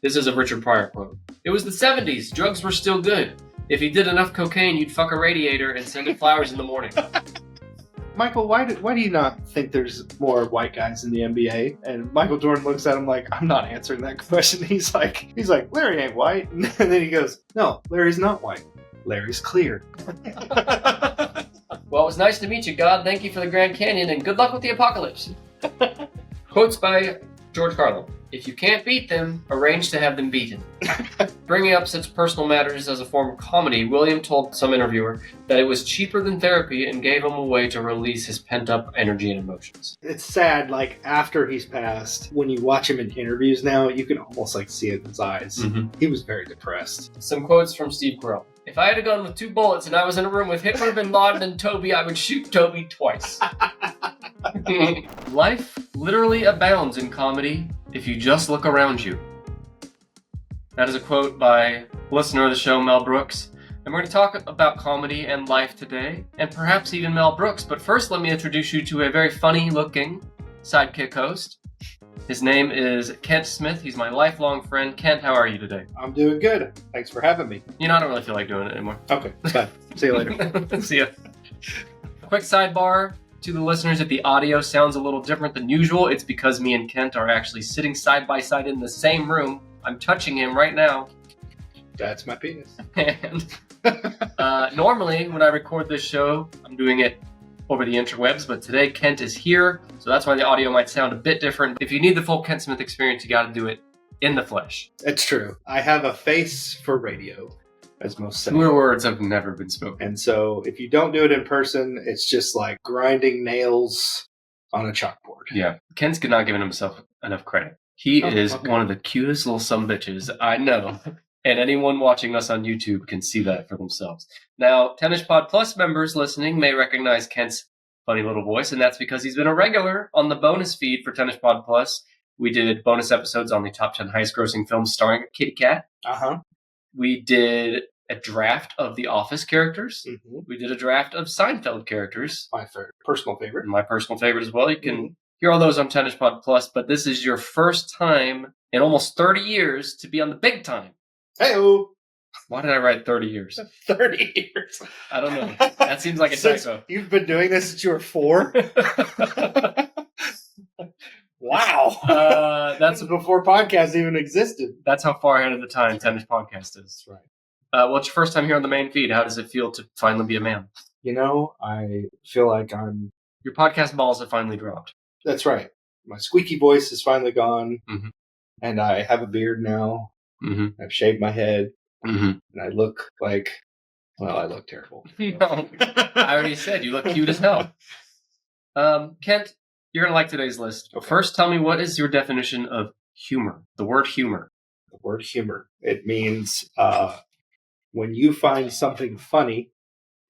This is a Richard Pryor quote. It was the 70s. Drugs were still good. If you did enough cocaine, you'd fuck a radiator and send it flowers in the morning. Michael, why do you not think there's more white guys in the NBA? And Michael Jordan looks at him like, I'm not answering that question. He's like, Larry ain't white. And then he goes, no, Larry's not white. Larry's clear. Well, it was nice to meet you, God. Thank you for the Grand Canyon, and good luck with the apocalypse. Quotes by George Carlin. If you can't beat them, arrange to have them beaten. Bringing up such personal matters as a form of comedy, William told some interviewer that it was cheaper than therapy and gave him a way to release his pent-up energy and emotions. It's sad, like, after he's passed, when you watch him in interviews now, you can almost, like, see it in his eyes. Mm-hmm. He was very depressed. Some quotes from Steve Carell. If I had a gun with 2 bullets and I was in a room with Hitler, Bin Laden, and Toby, I would shoot Toby twice. Life literally abounds in comedy if you just look around you. That is a quote by listener of the show, Mel Brooks. And we're going to talk about comedy and life today, and perhaps even Mel Brooks. But first, let me introduce you to a very funny-looking sidekick host. His name is Kent Smith. He's my lifelong friend. Kent, how are you today? I'm doing good. Thanks for having me. You know, I don't really feel like doing it anymore. Okay, bye. See you later. See ya. Quick sidebar to the listeners. If the audio sounds a little different than usual, it's because me and Kent are actually sitting side by side in the same room. I'm touching him right now. That's my penis. And normally, when I record this show, I'm doing it over the interwebs, but today Kent is here, so that's why the audio might sound a bit different. If you need the full Kent Smith experience, you got to do it in the flesh. It's true. I have a face for radio, as most say. Truer words have never been spoken. And so if you don't do it in person, it's just like grinding nails on a chalkboard. Yeah. Kent's not giving himself enough credit. He is one of the cutest little sumbitches I know. And anyone watching us on YouTube can see that for themselves. Now, Tennis Pod Plus members listening may recognize Kent's funny little voice, and that's because he's been a regular on the bonus feed for Tennis Pod Plus. We did bonus episodes on the top 10 highest grossing films starring Kitty Cat. Uh-huh. We did a draft of The Office characters. Mm-hmm. We did a draft of Seinfeld characters. My personal favorite. My personal favorite as well. You can hear all those on Tennis Pod Plus, but this is your first time in almost 30 years to be on the big time. Hey-o! Why did I write 30 years? 30 years. I don't know. That seems like a typo. You've been doing this since you were 4? Wow. That's before podcasts even existed. That's how far ahead of the time Tennis Podcast is. That's right. Well, it's your first time here on the main feed. How does it feel to finally be a man? You know, I feel like I'm... Your podcast balls have finally dropped. That's right. My squeaky voice is finally gone, and I have a beard now. Mm-hmm. I've shaved my head, and I look like, well, I look terrible. No, I already said you look cute as hell. Kent, you're going to like today's list. Okay. First, tell me, what is your definition of humor? The word humor. The word humor. It means when you find something funny,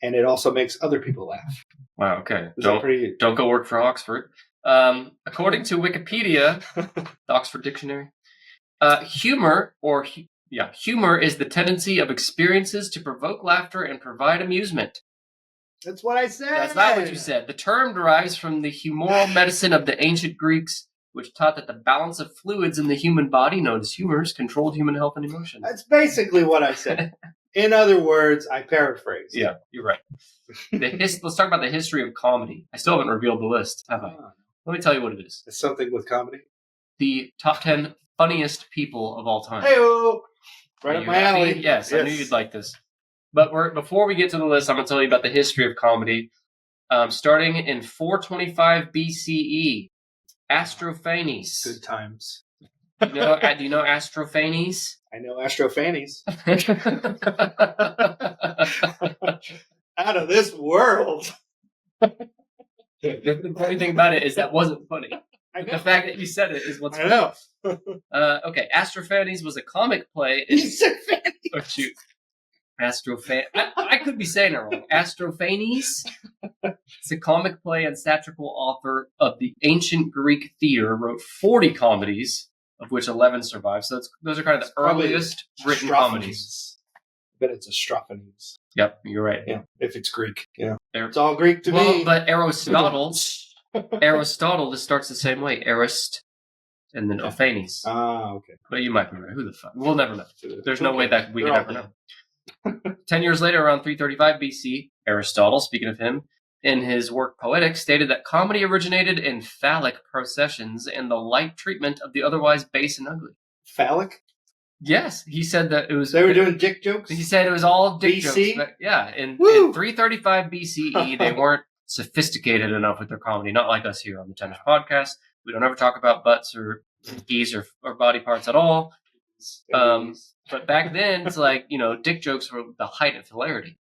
and it also makes other people laugh. Wow, okay. Don't go work for Oxford. According to Wikipedia, the Oxford Dictionary, humor is the tendency of experiences to provoke laughter and provide amusement. That's what I said. That's not what you said. The term derives from the humoral medicine of the ancient Greeks, which taught that the balance of fluids in the human body, known as humors, controlled human health and emotion. That's basically what I said. In other words, I paraphrased. Yeah, you're right. Let's talk about the history of comedy. I still haven't revealed the list, have I? Let me tell you what it is. It's something with comedy? The top 10 funniest people of all time. Hey-o! Right up my alley. Yes, I knew you'd like this. But before we get to the list, I'm going to tell you about the history of comedy. Starting in 425 BCE, Astrophanes. Good times. Do you know Astrophanes? I know Astrophanes. Out of this world. The funny thing about it is that wasn't funny. The fact that you said it is what's funny. I know. Okay, Astrophanes was a comic play. Oh, shoot. I could be saying it wrong. Astrophanes? It's a comic play and satirical author of the ancient Greek theater, wrote 40 comedies, of which 11 survive. So those are kind of the earliest written comedies. I bet it's Astrophanes. Yep, you're right. Yeah, if it's Greek. Yeah. It's all Greek to me. But Aristotle, this starts the same way. and then Ophanes. Okay. But you might be right. Who the fuck? We'll never know. There's no way that we They're could all ever know. 10 years later, around 335 BC, Aristotle, speaking of him, in his work Poetics, stated that comedy originated in phallic processions and the light treatment of the otherwise base and ugly. Phallic? Yes, he said that it was... They were doing dick jokes? He said it was all dick BC? jokes. Yeah, in 335 BCE, they weren't sophisticated enough with their comedy, not like us here on the Tennis Podcast. We don't ever talk about butts or keys or body parts at all. But back then, it's like, dick jokes were the height of hilarity.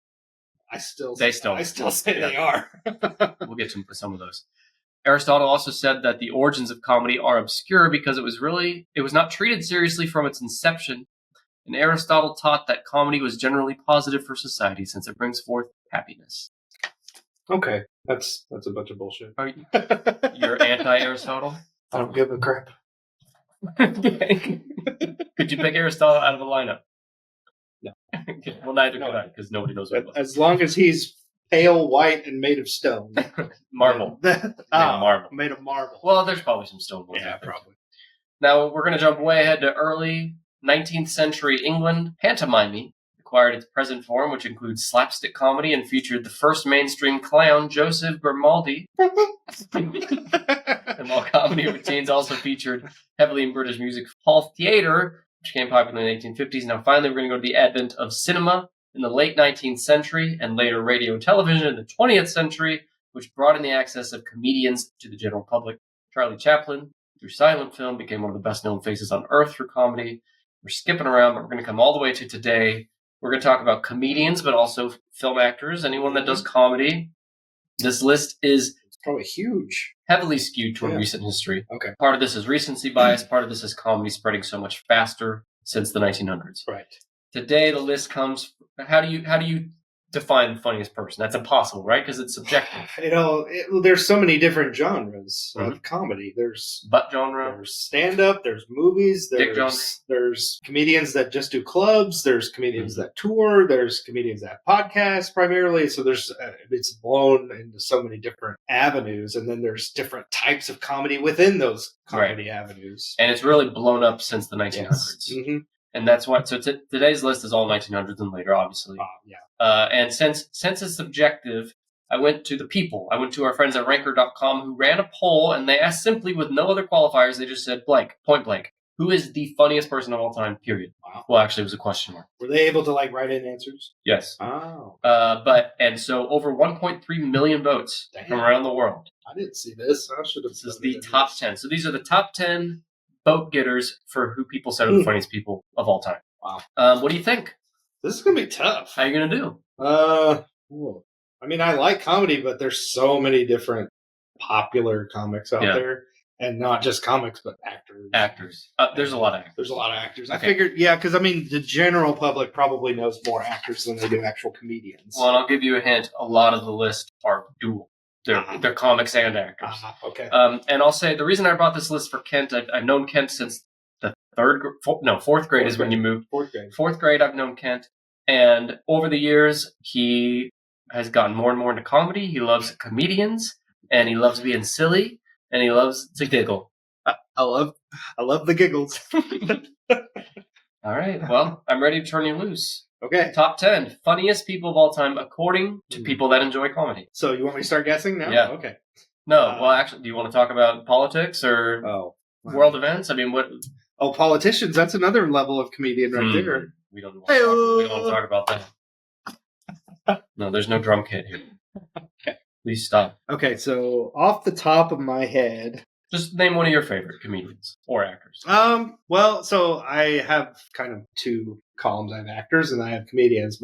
I still say they are. We'll get to some of those. Aristotle also said that the origins of comedy are obscure because it was not treated seriously from its inception. And Aristotle taught that comedy was generally positive for society since it brings forth happiness. Okay, that's a bunch of bullshit. You're anti-Aristotle? I don't give a crap. Could you pick Aristotle out of the lineup? No. Okay. Well, neither could I, because nobody knows what it was. As long as he's pale white and made of stone. Marble. Marble. Made of marble. Well, there's probably some stone. Yeah, probably. Now, we're going to jump way ahead to early 19th century England. Pantomime acquired its present form, which includes slapstick comedy and featured the first mainstream clown, Joseph Grimaldi. And while comedy routines also featured heavily in British music hall theatre, which became popular in the 1850s. Now, finally, we're going to go to the advent of cinema in the late 19th century and later radio and television in the 20th century, which brought in the access of comedians to the general public. Charlie Chaplin, through silent film, became one of the best-known faces on earth through comedy. We're skipping around, but we're going to come all the way to today. We're going to talk about comedians, but also film actors, anyone that does comedy. This list is probably huge. Heavily skewed toward recent history. Okay. Part of this is recency bias. Part of this is comedy spreading so much faster since the 1900s. Right. Today, the list comes... How do you define the funniest person? That's impossible, right? Because it's subjective. There's so many different genres of comedy. There's butt genre. There's stand-up. There's movies. There's comedians that just do clubs. There's comedians that tour. There's comedians that podcast primarily. So it's blown into so many different avenues. And then there's different types of comedy within those comedy avenues. And it's really blown up since the 1900s. Yes. Mm-hmm. And that's why. So today's list is all 1900s and later, obviously. And since it's subjective, I went to the people. I went to our friends at Ranker.com who ran a poll, and they asked simply with no other qualifiers. They just said point blank. Who is the funniest person of all time? Period. Wow. Well, actually, it was a question mark. Were they able to write in answers? Yes. Oh. So over 1.3 million votes from around the world. I didn't see this. I should have. This is the top 10. So these are the top 10 vote getters for who people said are the funniest people of all time. Wow. What do you think? This is going to be tough. How are you going to do? I mean, I like comedy, but there's so many different popular comics out there. And not just comics, but actors. There's a lot of actors. There's a lot of actors. Okay. I figured, because, the general public probably knows more actors than they do actual comedians. Well, and I'll give you a hint. A lot of the list are dual. They're comics and actors. Okay. And I'll say the reason I brought this list for Kent, I've known Kent since the fourth grade is when you moved. Fourth grade, I've known Kent. And over the years, he has gotten more and more into comedy. He loves comedians, and he loves being silly, and he loves to giggle. I love the giggles. All right. Well, I'm ready to turn you loose. Okay. Top 10 funniest people of all time according to people that enjoy comedy. So you want me to start guessing now? Yeah. Okay. No. Well, actually, do you want to talk about politics or world events? I mean, what? Oh, politicians. That's another level of comedian right there. We don't want to talk about that. No, there's no drum kit here. Okay. Please stop. Okay, so off the top of my head... Just name one of your favorite comedians or actors. Well, so I have kind of two columns. I have actors and I have comedians.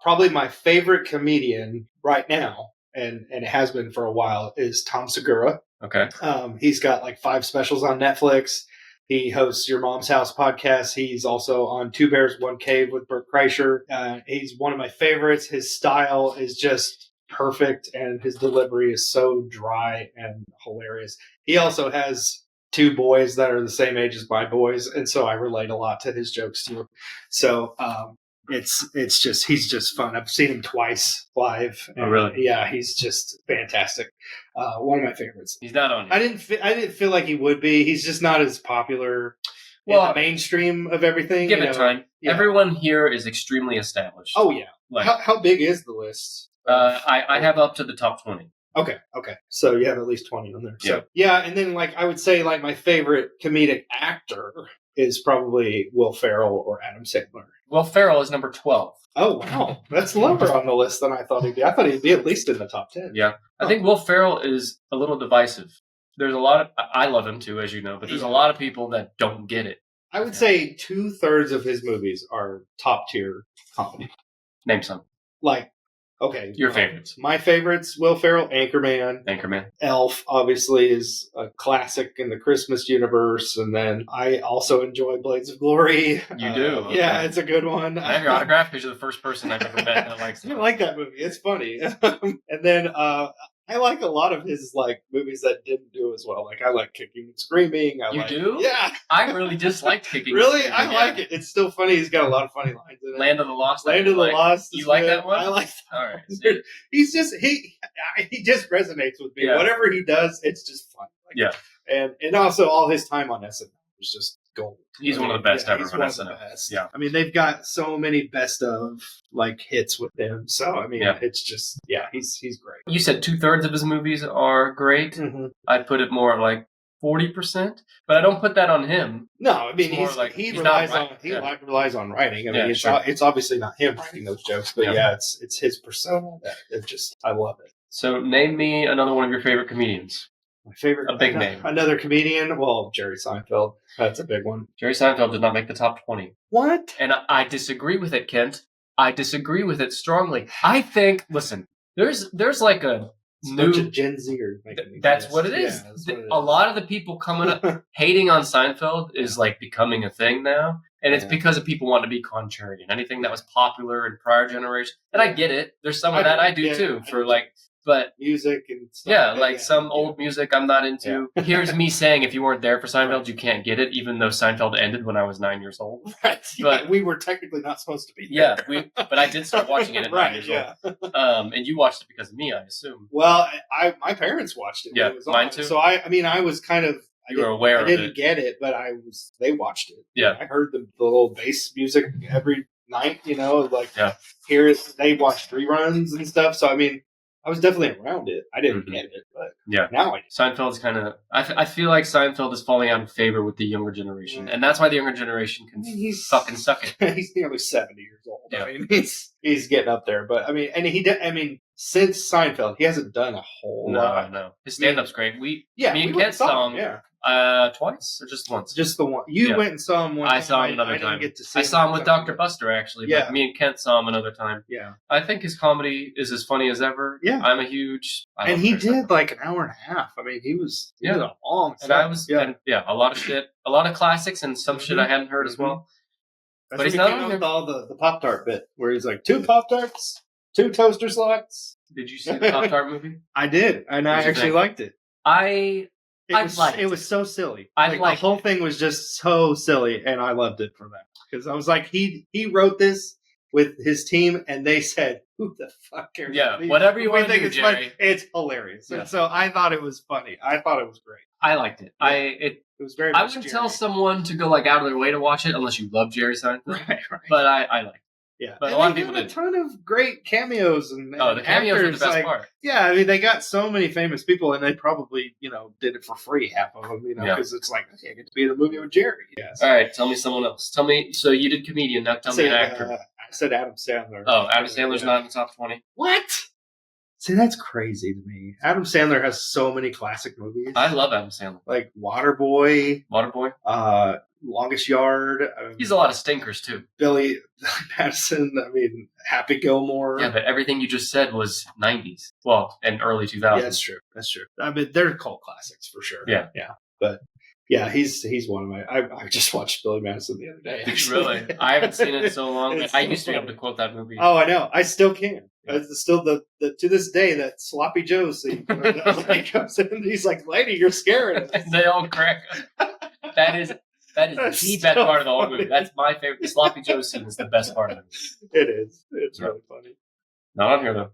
Probably my favorite comedian right now, and it has been for a while, is Tom Segura. Okay. He's got like 5 specials on Netflix. He hosts Your Mom's House podcast. He's also on Two Bears, One Cave with Bert Kreischer. He's one of my favorites. His style is just perfect, and his delivery is so dry and hilarious. He also has 2 boys that are the same age as my boys, and so I relate a lot to his jokes too. So it's just he's just fun. I've seen him twice live. Oh, really? Yeah, he's just fantastic. One of my favorites. He's not on I here. didn't feel like he would be. He's just not as popular in the mainstream of everything. Give it time. Yeah. Everyone here is extremely established. Oh yeah. Like, how big is the list? I have up to the top 20. Okay. So you have at least 20 on there. So, yeah, and then like I would say like my favorite comedic actor is probably Will Ferrell or Adam Sandler. Will Ferrell is number 12. Oh wow, that's lower on the list than I thought he'd be. I thought he'd be at least in the top 10. Yeah, I think Will Ferrell is a little divisive. There's a lot of I love him too, as you know, but there's a lot of people that don't get it. I would say 2/3 of his movies are top tier comedy. Name some. Like, okay, your favorites. My favorites: Will Ferrell, Anchorman. Elf, obviously, is a classic in the Christmas universe, and then I also enjoy Blades of Glory. You do? Okay. Yeah, it's a good one. I have your autograph because you're the first person I've ever met that likes it. I like that movie. It's funny. And then I like a lot of his like movies that didn't do as well. Like I like Kicking and Screaming. You do? Yeah. I really disliked Kicking. Really, I like it. It's still funny. He's got a lot of funny lines in it. Land of the Lost. You like that one? I like that. All right. He's just he just resonates with me. Yeah. Whatever he does, it's just fun. Like, and also all his time on SNL was just gold. He's one of the best ever on SNL. Yeah. I mean, they've got so many best of like hits with him. So I mean, it's just he's great. You said 2/3 of his movies are great. Mm-hmm. I'd put it more like 40%, but I don't put that on him. No, I mean he relies on writing. I mean, it's obviously not him writing those jokes, but it's his persona that I love it. So name me another one of your favorite comedians. My favorite, a big name. Another comedian. Well, Jerry Seinfeld. That's a big one. Jerry Seinfeld did not make the top 20. What? And I disagree with it, Kent. I disagree with it strongly. I think. Listen, there's like a new Gen Z. That's what it is. Yeah, a lot of the people coming up hating on Seinfeld is like becoming a thing now, and it's because of people wanting to be contrarian. Anything that was popular in prior generations, and I get it. There's some of that I do too. But music and stuff some old music I'm not into. Yeah. Here's me saying, if you weren't there for Seinfeld, you can't get it, even though Seinfeld ended when I was 9 years old. Right. But we were technically not supposed to be there. Yeah, but I did start watching it at 9 years old. And you watched it because of me, I assume. Well, my parents watched it. Yeah, it was mine too. So I was kind of. You were aware of it. I didn't get it, but they watched it. Yeah. I heard the little bass music every night, here they watched reruns and stuff. So, I mean, I was definitely around it. I didn't get it, but now I do. Seinfeld's kind of... I feel like Seinfeld is falling out of favor with the younger generation, and that's why the younger generation can fucking suck it. He's nearly 70 years old. Yeah. I mean, he's getting up there, but I mean, since Seinfeld, he hasn't done a whole lot. No. His stand-up's great. Me and Kent saw him. Twice or just once? Just the one. You went and saw him once. I saw him another time. I saw him with Dr. Buster, actually. But me and Kent saw him another time. Yeah. I think his comedy is as funny as ever. Yeah. I'm a huge... And he did like an hour and a half. I mean, he was a long set. And a lot of shit. A lot of classics and some shit I hadn't heard as well. That's but he's not on with all the Pop-Tart bit, where he's like, 2 Pop-Tarts, 2 toaster slots. Did you see the Pop-Tart movie? I did, and I actually liked it. It was so silly. The whole thing was just so silly, and I loved it for that. Because I was like, he wrote this with his team, and they said, "Who the fuck cares?" Yeah, whatever you want to do, Jerry. Funny. It's hilarious. Yeah. And so I thought it was funny. I thought it was great. I liked it. Yeah. It was very. I wouldn't tell someone to go out of their way to watch it unless you love Jerry Seinfeld. Right. But I liked it. Yeah, but a lot of people did. A ton of great cameos and the cameos are the best part. Yeah, I mean they got so many famous people, and they probably did it for free, half of them, because it's like, okay, I get to be in a movie with Jerry. Yes. All right, tell me someone else. Tell me. So you did comedian. Now tell me an actor. I said Adam Sandler. Oh, Adam Sandler's not in the top 20. What? See, that's crazy to me. Adam Sandler has so many classic movies. I love Adam Sandler. Like Waterboy. Longest Yard. He's a lot of stinkers too. Billy Madison. I mean, Happy Gilmore. Yeah, but everything you just said was 90s. Well, and early 2000s. Yeah, that's true. I mean, they're cult classics for sure. Yeah. But yeah, he's one of my. I just watched Billy Madison the other day. Did you really? I haven't seen it in so long. I used to be able to quote that movie. Oh, I know. I still can. It's still the to this day that Sloppy Joe scene. He comes in and he's like, "Lady, you're scaring us." They all crack. That is That is That's the best so part of the whole movie. funny. That's my favorite. The Sloppy Joe scene is the best part of it. It is. It's Yeah. really funny. Not on here, though.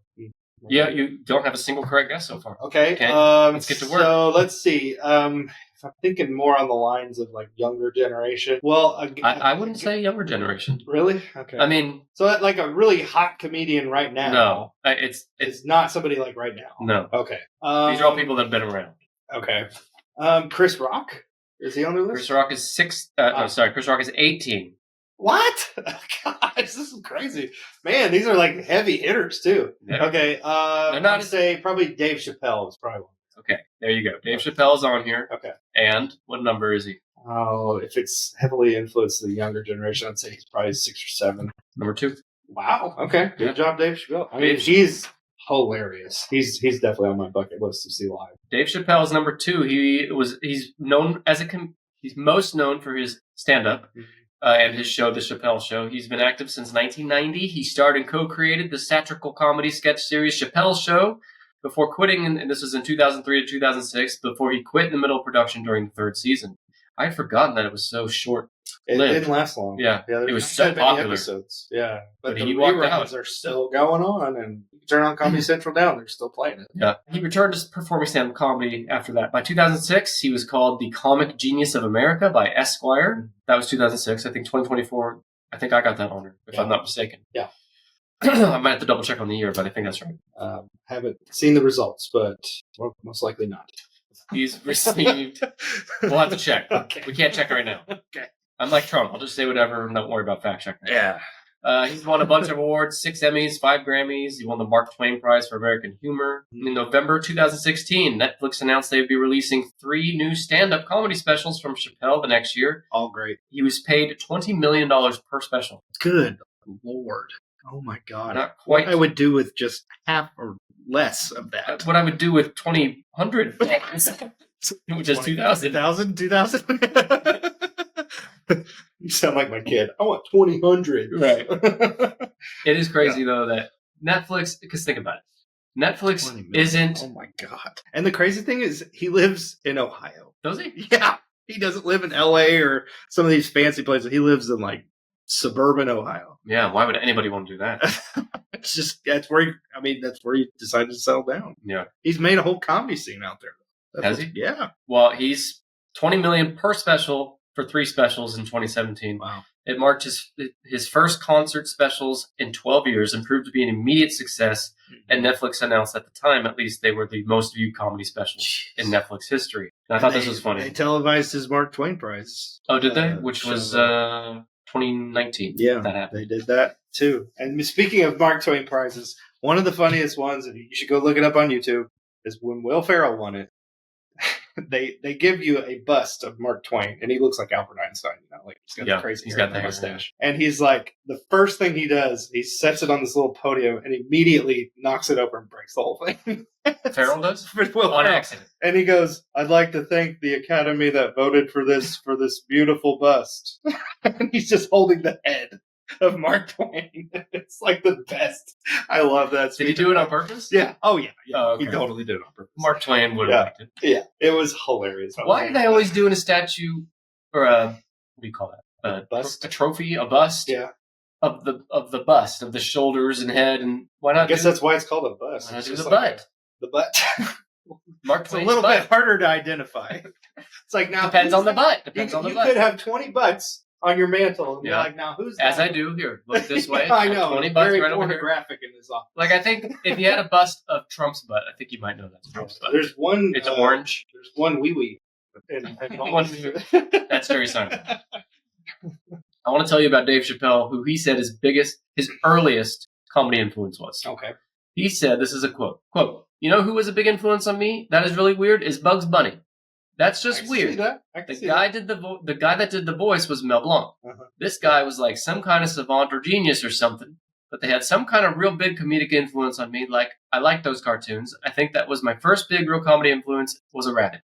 Yeah, you don't have a single correct guess so far. Okay. Let's get to work. So let's see. If I'm thinking more on the lines of like younger generation. Well, I wouldn't say younger generation. Really? Okay. I mean, so like a really hot comedian right now. no, it's It's not somebody like right now. no. Okay. These are all people that have been around. Okay. Chris Rock? Is he on the list? Chris Rock is Chris Rock is 18. What? Gosh, this is crazy. Man, these are like heavy hitters too. Yeah. Okay. I'd say probably Dave Chappelle is probably one. Okay, there you go. Dave Chappelle's on here. Okay. And what number is he? Oh, if it's heavily influenced the younger generation, I'd say he's probably 6 or 7. Number 2. Wow. Okay. Good job, Dave Chappelle. I mean, he's hilarious. He's definitely on my bucket list to see live. Dave Chappelle is number 2. He's known as he's most known for his stand-up and his show, The Chappelle Show. He's been active since 1990. He starred and co-created the satirical comedy sketch series Chappelle Show before quitting, and this was in 2003 to 2006, before he quit in the middle of production during the 3rd season. I had forgotten that it was so short. It didn't last long. Yeah, it was so not that many popular. Episodes. Yeah, but he the walked reruns out. are still going on, and you turn on Comedy Central down, they're still playing it. Yeah, he returned to performing stand-up comedy after that. By 2006, he was called the Comic Genius of America by Esquire. That was 2006. I think 2024. I think I got that honor, if I'm not mistaken. Yeah. I might have to double check on the year, but I think that's right. Haven't seen the results, but most likely not. He's received. We'll have to check. Okay. We can't check right now. Okay. I'm like Trump. I'll just say whatever and don't worry about fact checking. Yeah. He's won a bunch of awards, 6 Emmys, 5 Grammys. He won the Mark Twain Prize for American Humor. In November 2016, Netflix announced they would be releasing 3 new stand-up comedy specials from Chappelle the next year. All great. He was paid $20 million per special. Good Lord. Oh my God. Not quite. What I would do with just half or less of that. What I would do with 2,000, which is 2,000. 2,000? You sound like my kid. I want 2,000. Right. It is crazy, though, that Netflix, because think about it. Netflix isn't... Oh, my God. And the crazy thing is, he lives in Ohio. Does he? Yeah. He doesn't live in L.A. or some of these fancy places. He lives in, like, suburban Ohio. Yeah, why would anybody want to do that? It's just, that's where he decided to settle down. Yeah. He's made a whole comedy scene out there. Has he? Yeah. Well, he's $20 million per special for 3 specials in 2017. Wow. It marked his first concert specials in 12 years and proved to be an immediate success. And Netflix announced at the time, at least, they were the most viewed comedy specials in Netflix history. And I thought this was funny. They televised his Mark Twain Prize. Oh, did they? Which was 2019. Yeah, that happened. They did that too. And speaking of Mark Twain prizes, one of the funniest ones, and you should go look it up on YouTube, is when Will Ferrell won it. They give you a bust of Mark Twain, and he looks like Albert Einstein, like he's got the crazy hair and the mustache. And he's like, the first thing he does, he sets it on this little podium and immediately knocks it over and breaks the whole thing. Ferrell does? On accident. And he goes, "I'd like to thank the Academy that voted for this beautiful bust." And he's just holding the head of Mark Twain. It's like the best. I love that. Did he do it on purpose? Yeah. Oh, yeah. Oh, okay. He totally did it on purpose. Mark Twain would have liked it. Yeah. It was hilarious. Why are they always doing a statue or what do you call that? A bust? A trophy, a bust? Yeah. Of the bust, of the shoulders and head, and why not? I guess that's why it's called a bust. Why not do It's the like butt? The butt. Mark It's a Twain's little butt. bit harder to identify. It's like now Depends on the butt. You Depends on the could butt. have 20 butts on your mantle, and Yeah. you're like, now who's As that? I do here. Look this way. I know. 20 butts very right over here. pornographic in this office. Like, I think if you had a bust of Trump's butt, I think you might know that's Trump's butt. There's one. It's orange. There's one wee wee. That's Jerry Seinfeld. I want to tell you about Dave Chappelle, who he said his earliest comedy influence was. Okay. He said, this is a quote, "You know who was a big influence on me? That is really weird, is Bugs Bunny. That's just weird. The guy that did the voice was Mel Blanc. Uh-huh. This guy was like some kind of savant or genius or something, but they had some kind of real big comedic influence on me. Like, I liked those cartoons. I think that was my first big real comedy influence was a rabbit."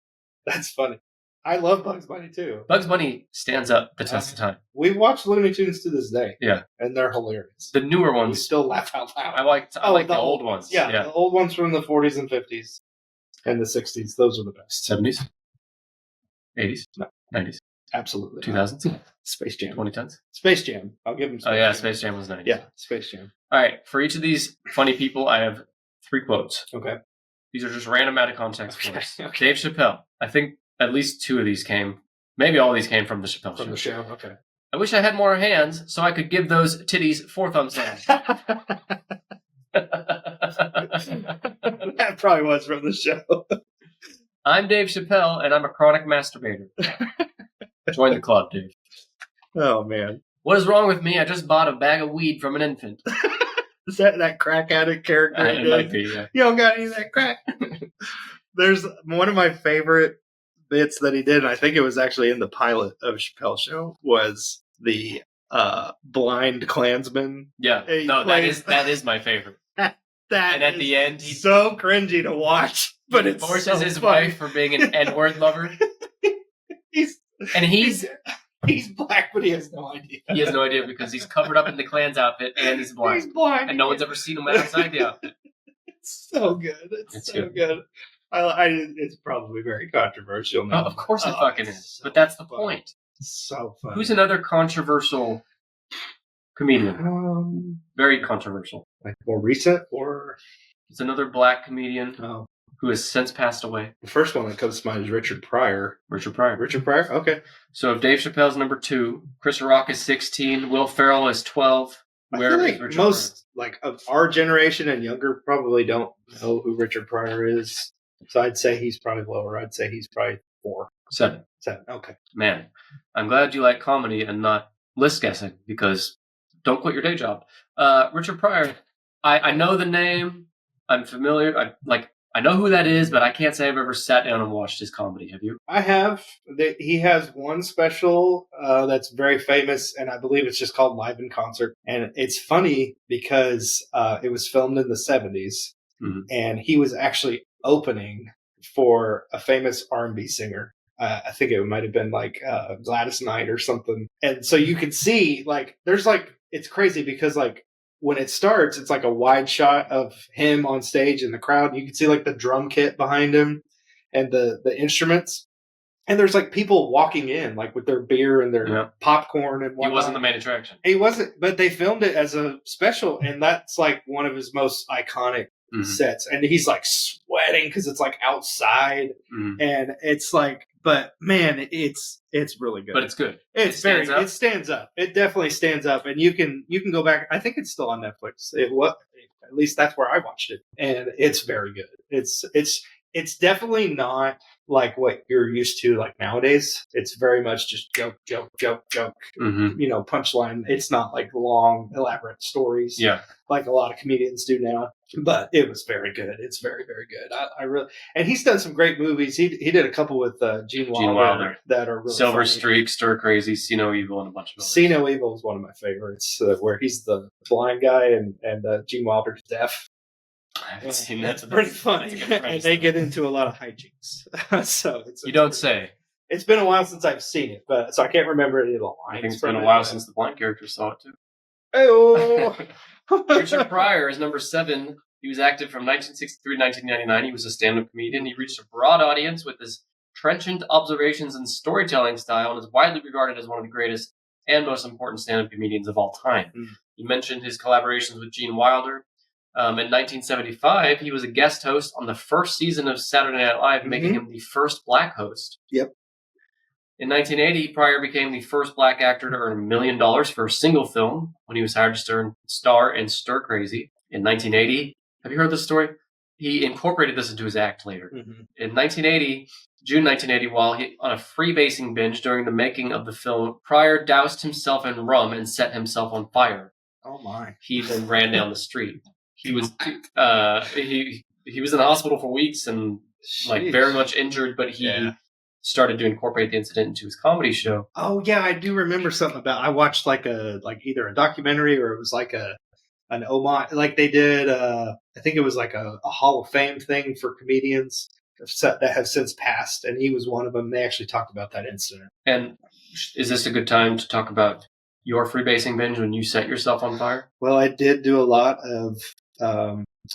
That's funny. I love Bugs Bunny too. Bugs Bunny stands up the test of time. We watch Looney Tunes to this day. Yeah. And they're hilarious. The newer We ones, still laugh out loud. I like the old ones. Yeah, the old ones from the 40s and 50s and the 60s. Those are the best. 70s? 80s? No. 90s? Absolutely. 2000s? Space Jam. 2010s? Space Jam. I'll give him Space Jam. Space Jam was nice. Yeah, Space Jam. All right, for each of these funny people, I have 3 quotes. Okay. These are just random out of context for us. Okay. Dave Chappelle. I think at least 2 of these came, maybe all of these came from the Chappelle show. From the show, okay. I wish I had more hands so I could give those titties 4 thumbs down. That probably was from the show. I'm Dave Chappelle, and I'm a chronic masturbator. Join the club, Dave. Oh, man. What is wrong with me? I just bought a bag of weed from an infant. Is that crack addict character? It might be, yeah. You don't got any of that crack. There's one of my favorite bits that he did, and I think it was actually in the pilot of Chappelle Show, was the blind Klansman. Yeah, no, that is my favorite. And at the end, he's so cringy to watch, but it forces his wife for being an N-word lover. He's black, but he has no idea. He has no idea because he's covered up in the Klan's outfit and he's blind. He's blind. And no one's ever seen him outside the outfit. It's so good. It's so good. It's probably very controversial now. Oh, of course it fucking is. So but that's the point. So funny. Who's another controversial comedian? Very controversial. Like more recent, or? It's another black comedian who has since passed away. The first one that comes to mind is Richard Pryor. Richard Pryor. Okay. So Dave Chappelle's number 2. Chris Rock is 16. Will Ferrell is 12. Where I feel like most of our generation and younger probably don't know who Richard Pryor is. So I'd say he's probably lower. I'd say he's probably 4. 7. Okay. Man, I'm glad you like comedy and not list guessing, because don't quit your day job. Richard Pryor, I know the name. I'm familiar. I know who that is, but I can't say I've ever sat down and watched his comedy. Have you? I have. He has one special that's very famous, and I believe it's just called Live in Concert. And it's funny because it was filmed in the 70s, and he was actually opening for a famous R&B singer. I think it might have been like Gladys Knight or something. And so you can see, there's it's crazy because when it starts, it's like a wide shot of him on stage in the crowd. You can see the drum kit behind him and the instruments. And there's people walking in with their beer and their popcorn and whatnot. He wasn't the main attraction. He wasn't, but they filmed it as a special, and that's one of his most iconic sets. And he's sweating because it's outside, and it's but man, it's really good. But it's good. It stands up. It definitely stands up, and you can go back. I think it's still on Netflix. At least that's where I watched it, and it's very good. It's definitely not like what you're used to nowadays. It's very much just joke, punchline. It's not long, elaborate stories like a lot of comedians do now. But it was very good. It's very, very good. I really, and he's done some great movies. He did a couple with Gene Wilder that are really Silver funny. Streak, Stir Crazy, See No Evil, and a bunch of others. See No Evil is one of my favorites, where he's the blind guy and Gene Wilder's deaf. I haven't seen that. It's pretty funny. And they get into a lot of hijinks. So you don't say. It's been a while since I've seen it, so I can't remember any of the lines. I think it's been a while since the blind character saw it too. Oh. Richard Pryor is number 7. He was active from 1963 to 1999. He was a stand-up comedian. He reached a broad audience with his trenchant observations and storytelling style, and is widely regarded as one of the greatest and most important stand-up comedians of all time. You mentioned his collaborations with Gene Wilder. In 1975, he was a guest host on the first season of Saturday Night Live, making him the first black host. Yep. In 1980, Pryor became the first black actor to earn $1 million for a single film when he was hired to star in Stir Crazy. In 1980, have you heard this story? He incorporated this into his act later. In June 1980, while on a freebasing binge during the making of the film, Pryor doused himself in rum and set himself on fire. Oh my! He then ran down the street. He was he was in the hospital for weeks and very much injured, but he started to incorporate the incident into his comedy show. Oh yeah, I do remember something about. I watched either a documentary or it was an homage. They did. I think it was a Hall of Fame thing for comedians that have since passed, and he was one of them. They actually talked about that incident. And is this a good time to talk about your freebasing binge when you set yourself on fire? Well, I did do a lot of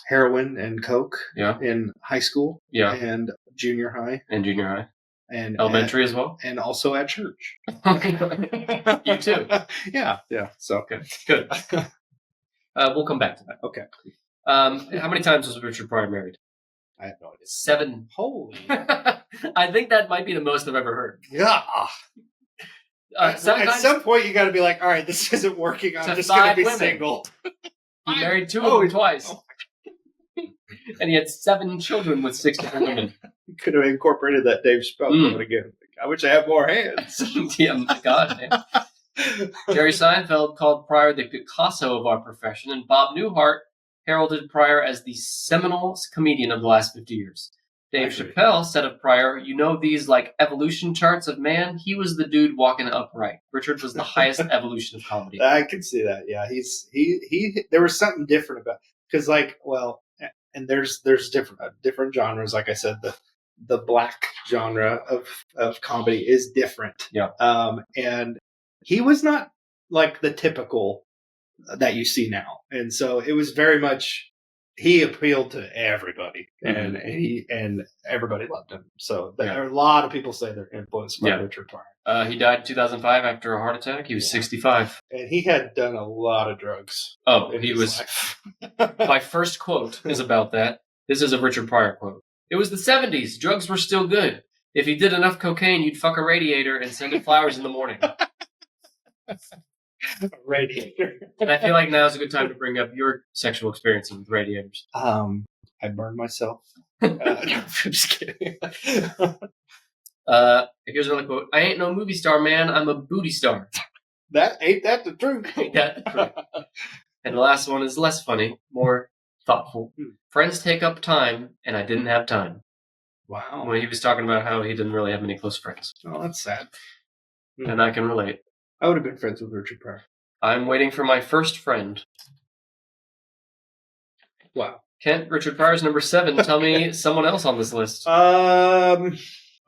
heroin and coke in high school and junior high. and Elementary as well? and also at church. You too. Yeah. So Good. We'll come back to that. Okay. How many times was Richard Pryor married? I have no idea. 7. Holy. I think that might be the most I've ever heard. Yeah. At some point, you got to be like, all right, this isn't working. I'm just going to be single. He married 2 of them twice. And he had 7 children with 6 different women. You could have incorporated that Dave Chappelle quote again. I wish I had more hands. Yeah, my God, man. Jerry Seinfeld called Pryor the Picasso of our profession, and Bob Newhart heralded Pryor as the seminal comedian of the last 50 years. Dave Chappelle said of Pryor, you know these like evolution charts of man? He was the dude walking upright. Richard was the highest evolution of comedy. I can see that. Yeah, he. There was something different about because and there's different genres. Like I said, the black genre of comedy is different. Yeah. And he was not like the typical that you see now, and so it was very much. He appealed to everybody, and everybody loved him. So there are a lot of people say they're influenced by Richard Pryor. He died in 2005 after a heart attack. He was 65. And he had done a lot of drugs. Oh, he was. Life. My first quote is about that. This is a Richard Pryor quote. It was the 70s. Drugs were still good. If you did enough cocaine, you'd fuck a radiator and send it flowers in the morning. Radiator. And I feel like now is a good time to bring up your sexual experiences with radiators. I burned myself. No, I'm just kidding. Here's another quote. I ain't no movie star, man. I'm a booty star. Ain't that the truth? Ain't that the truth? And the last one is less funny, more thoughtful. Friends take up time, and I didn't have time. Wow. When he was talking about how he didn't really have many close friends. Oh, that's sad. And I can relate. I would have been friends with Richard Pryor. I'm waiting for my first friend. Wow. Kent, Richard Pryor's number 7. Tell me someone else on this list. Well,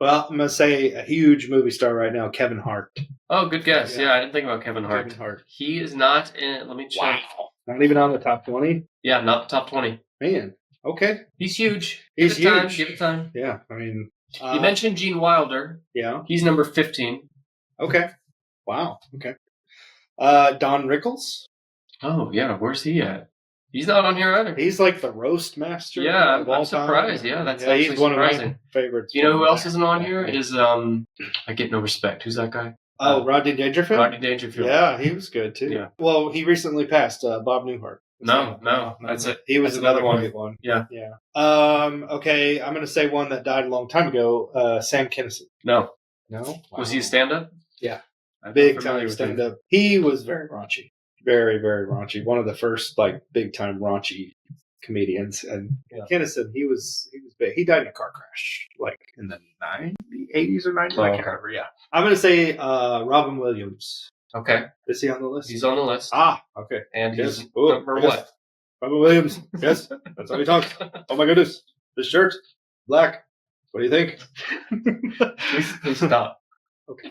I'm going to say a huge movie star right now, Kevin Hart. Oh, good guess. Yeah, I didn't think about Kevin Hart. He is not in... Let me check. Wow. Not even on the top 20? Yeah, not the top 20. Man. Okay. He's huge. He's huge. Give it time. Yeah, I mean... you mentioned Gene Wilder. Yeah. He's number 15. Okay. Wow. Okay. Don Rickles. Oh, yeah. Where's he at? He's not on here either. He's like the roast master. Yeah, I'm surprised. Yeah, that's actually he's one surprising. Of my favorites. You know who else isn't on here? Is I Get No Respect. Who's that guy? Oh, Rodney Dangerfield? Rodney Dangerfield. Yeah, he was good too. Yeah. Well, he recently passed Bob Newhart. No, that's it. He was another great one. Yeah. Yeah. Okay, I'm going to say one that died a long time ago, Sam Kinison. No. No? Wow. Was he a stand-up? Yeah. Big time stand-up. He was very raunchy. Very, very raunchy. One of the first, big time raunchy comedians. And Kinison, he was big. He died in a car crash, in the 80s or 90s. I can't remember. Yeah. I'm going to say Robin Williams. Okay. Is he on the list? He's on the list. Ah, okay. And he's number what? Robin Williams. Yes. That's how he talks. Oh my goodness. This shirt, black. What do you think? Please stop. Okay.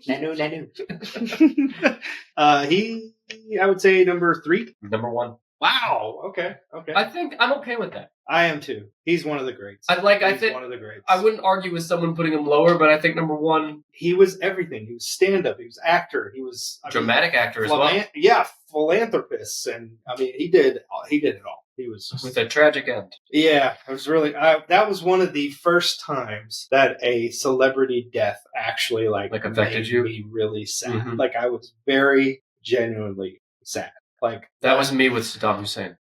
Nanu. I would say number 3. Number 1. Wow. Okay. I think I'm okay with that. I am too. He's one of the greats. I think one of the greats. I wouldn't argue with someone putting him lower, but I think number 1. He was everything. He was stand-up. He was actor. He was dramatic actor as well. Yeah, philanthropist, and he did it all. He was with a tragic end. Yeah, it was really. That was one of the first times that a celebrity death actually affected you. Me really sad. Mm-hmm. I was very genuinely sad. That was me with Saddam Hussein.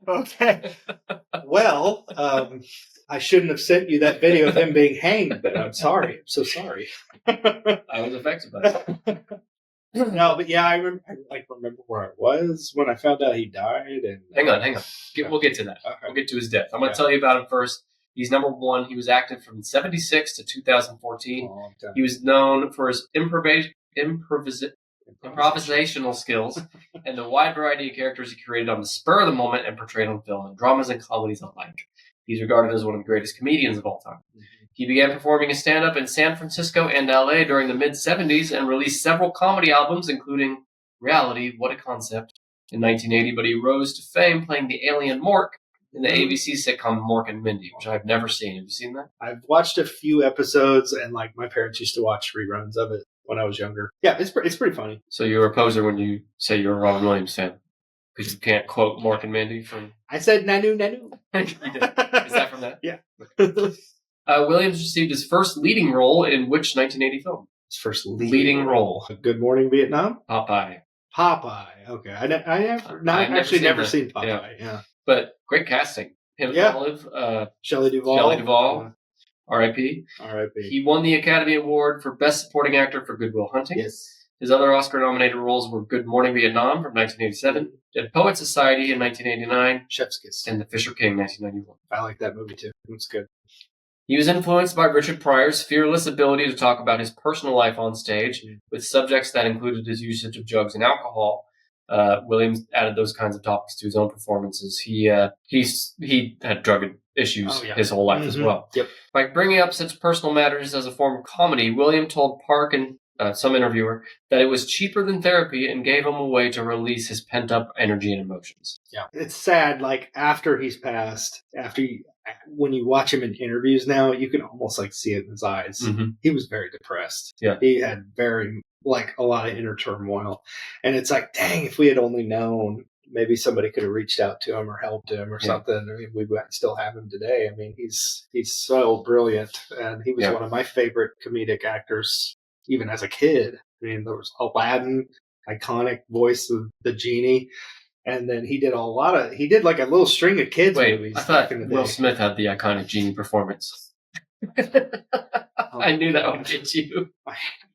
Okay. Well, I shouldn't have sent you that video of him being hanged, but I'm sorry. I'm so sorry. I was affected by it. No, but yeah, I remember where I was when I found out he died. And hang on. We'll get to that. Okay. We'll get to his death. I'm going to tell you about him first. He's number 1. He was active from 1976 to 2014. He was known for his improvisational skills and the wide variety of characters he created on the spur of the moment and portrayed on film, and dramas and comedies alike. He's regarded as one of the greatest comedians of all time. He began performing his stand-up in San Francisco and LA during the mid-70s and released several comedy albums, including Reality, What a Concept, in 1980, but he rose to fame playing the alien Mork in the ABC sitcom Mork and Mindy, which I've never seen. Have you seen that? I've watched a few episodes, and like my parents used to watch reruns of it when I was younger. Yeah, it's pretty funny. So you're a poser when you say you're a Robin Williams fan. Because you can't quote Mork and Mindy from... I said nanu nanu. You did. Is that from that? Yeah. Williams received his first leading role in which 1980 film? His first leading role. Good Morning Vietnam? Popeye. Okay. I have never seen Popeye. Yeah. But great casting. Him and Olive. Shelley Duvall. R.I.P. R.I.P. He won the Academy Award for Best Supporting Actor for Good Will Hunting. Yes. His other Oscar-nominated roles were Good Morning Vietnam from 1987, Dead Poet Society in 1989, Chef's Kiss, and The Fisher King 1991. I like that movie too. It's good. He was influenced by Richard Pryor's fearless ability to talk about his personal life on stage with subjects that included his usage of drugs and alcohol. Williams added those kinds of topics to his own performances. He had drug issues his whole life as well. Yep. By bringing up such personal matters as a form of comedy, William told Park and some interviewer that it was cheaper than therapy and gave him a way to release his pent-up energy and emotions. Yeah. It's sad, like, after he's passed, when you watch him in interviews now, you can almost, like, see it in his eyes. Mm-hmm. He was very depressed. Yeah. He had a lot of inner turmoil. And it's like, dang, if we had only known, maybe somebody could have reached out to him or helped him or something. I mean, we might still have him today. I mean, he's so brilliant. And he was one of my favorite comedic actors, even as a kid. I mean, there was Aladdin, iconic voice of the genie, and then he did like a little string of kids movies. I thought Will Smith had the iconic genie performance. I knew that would get you.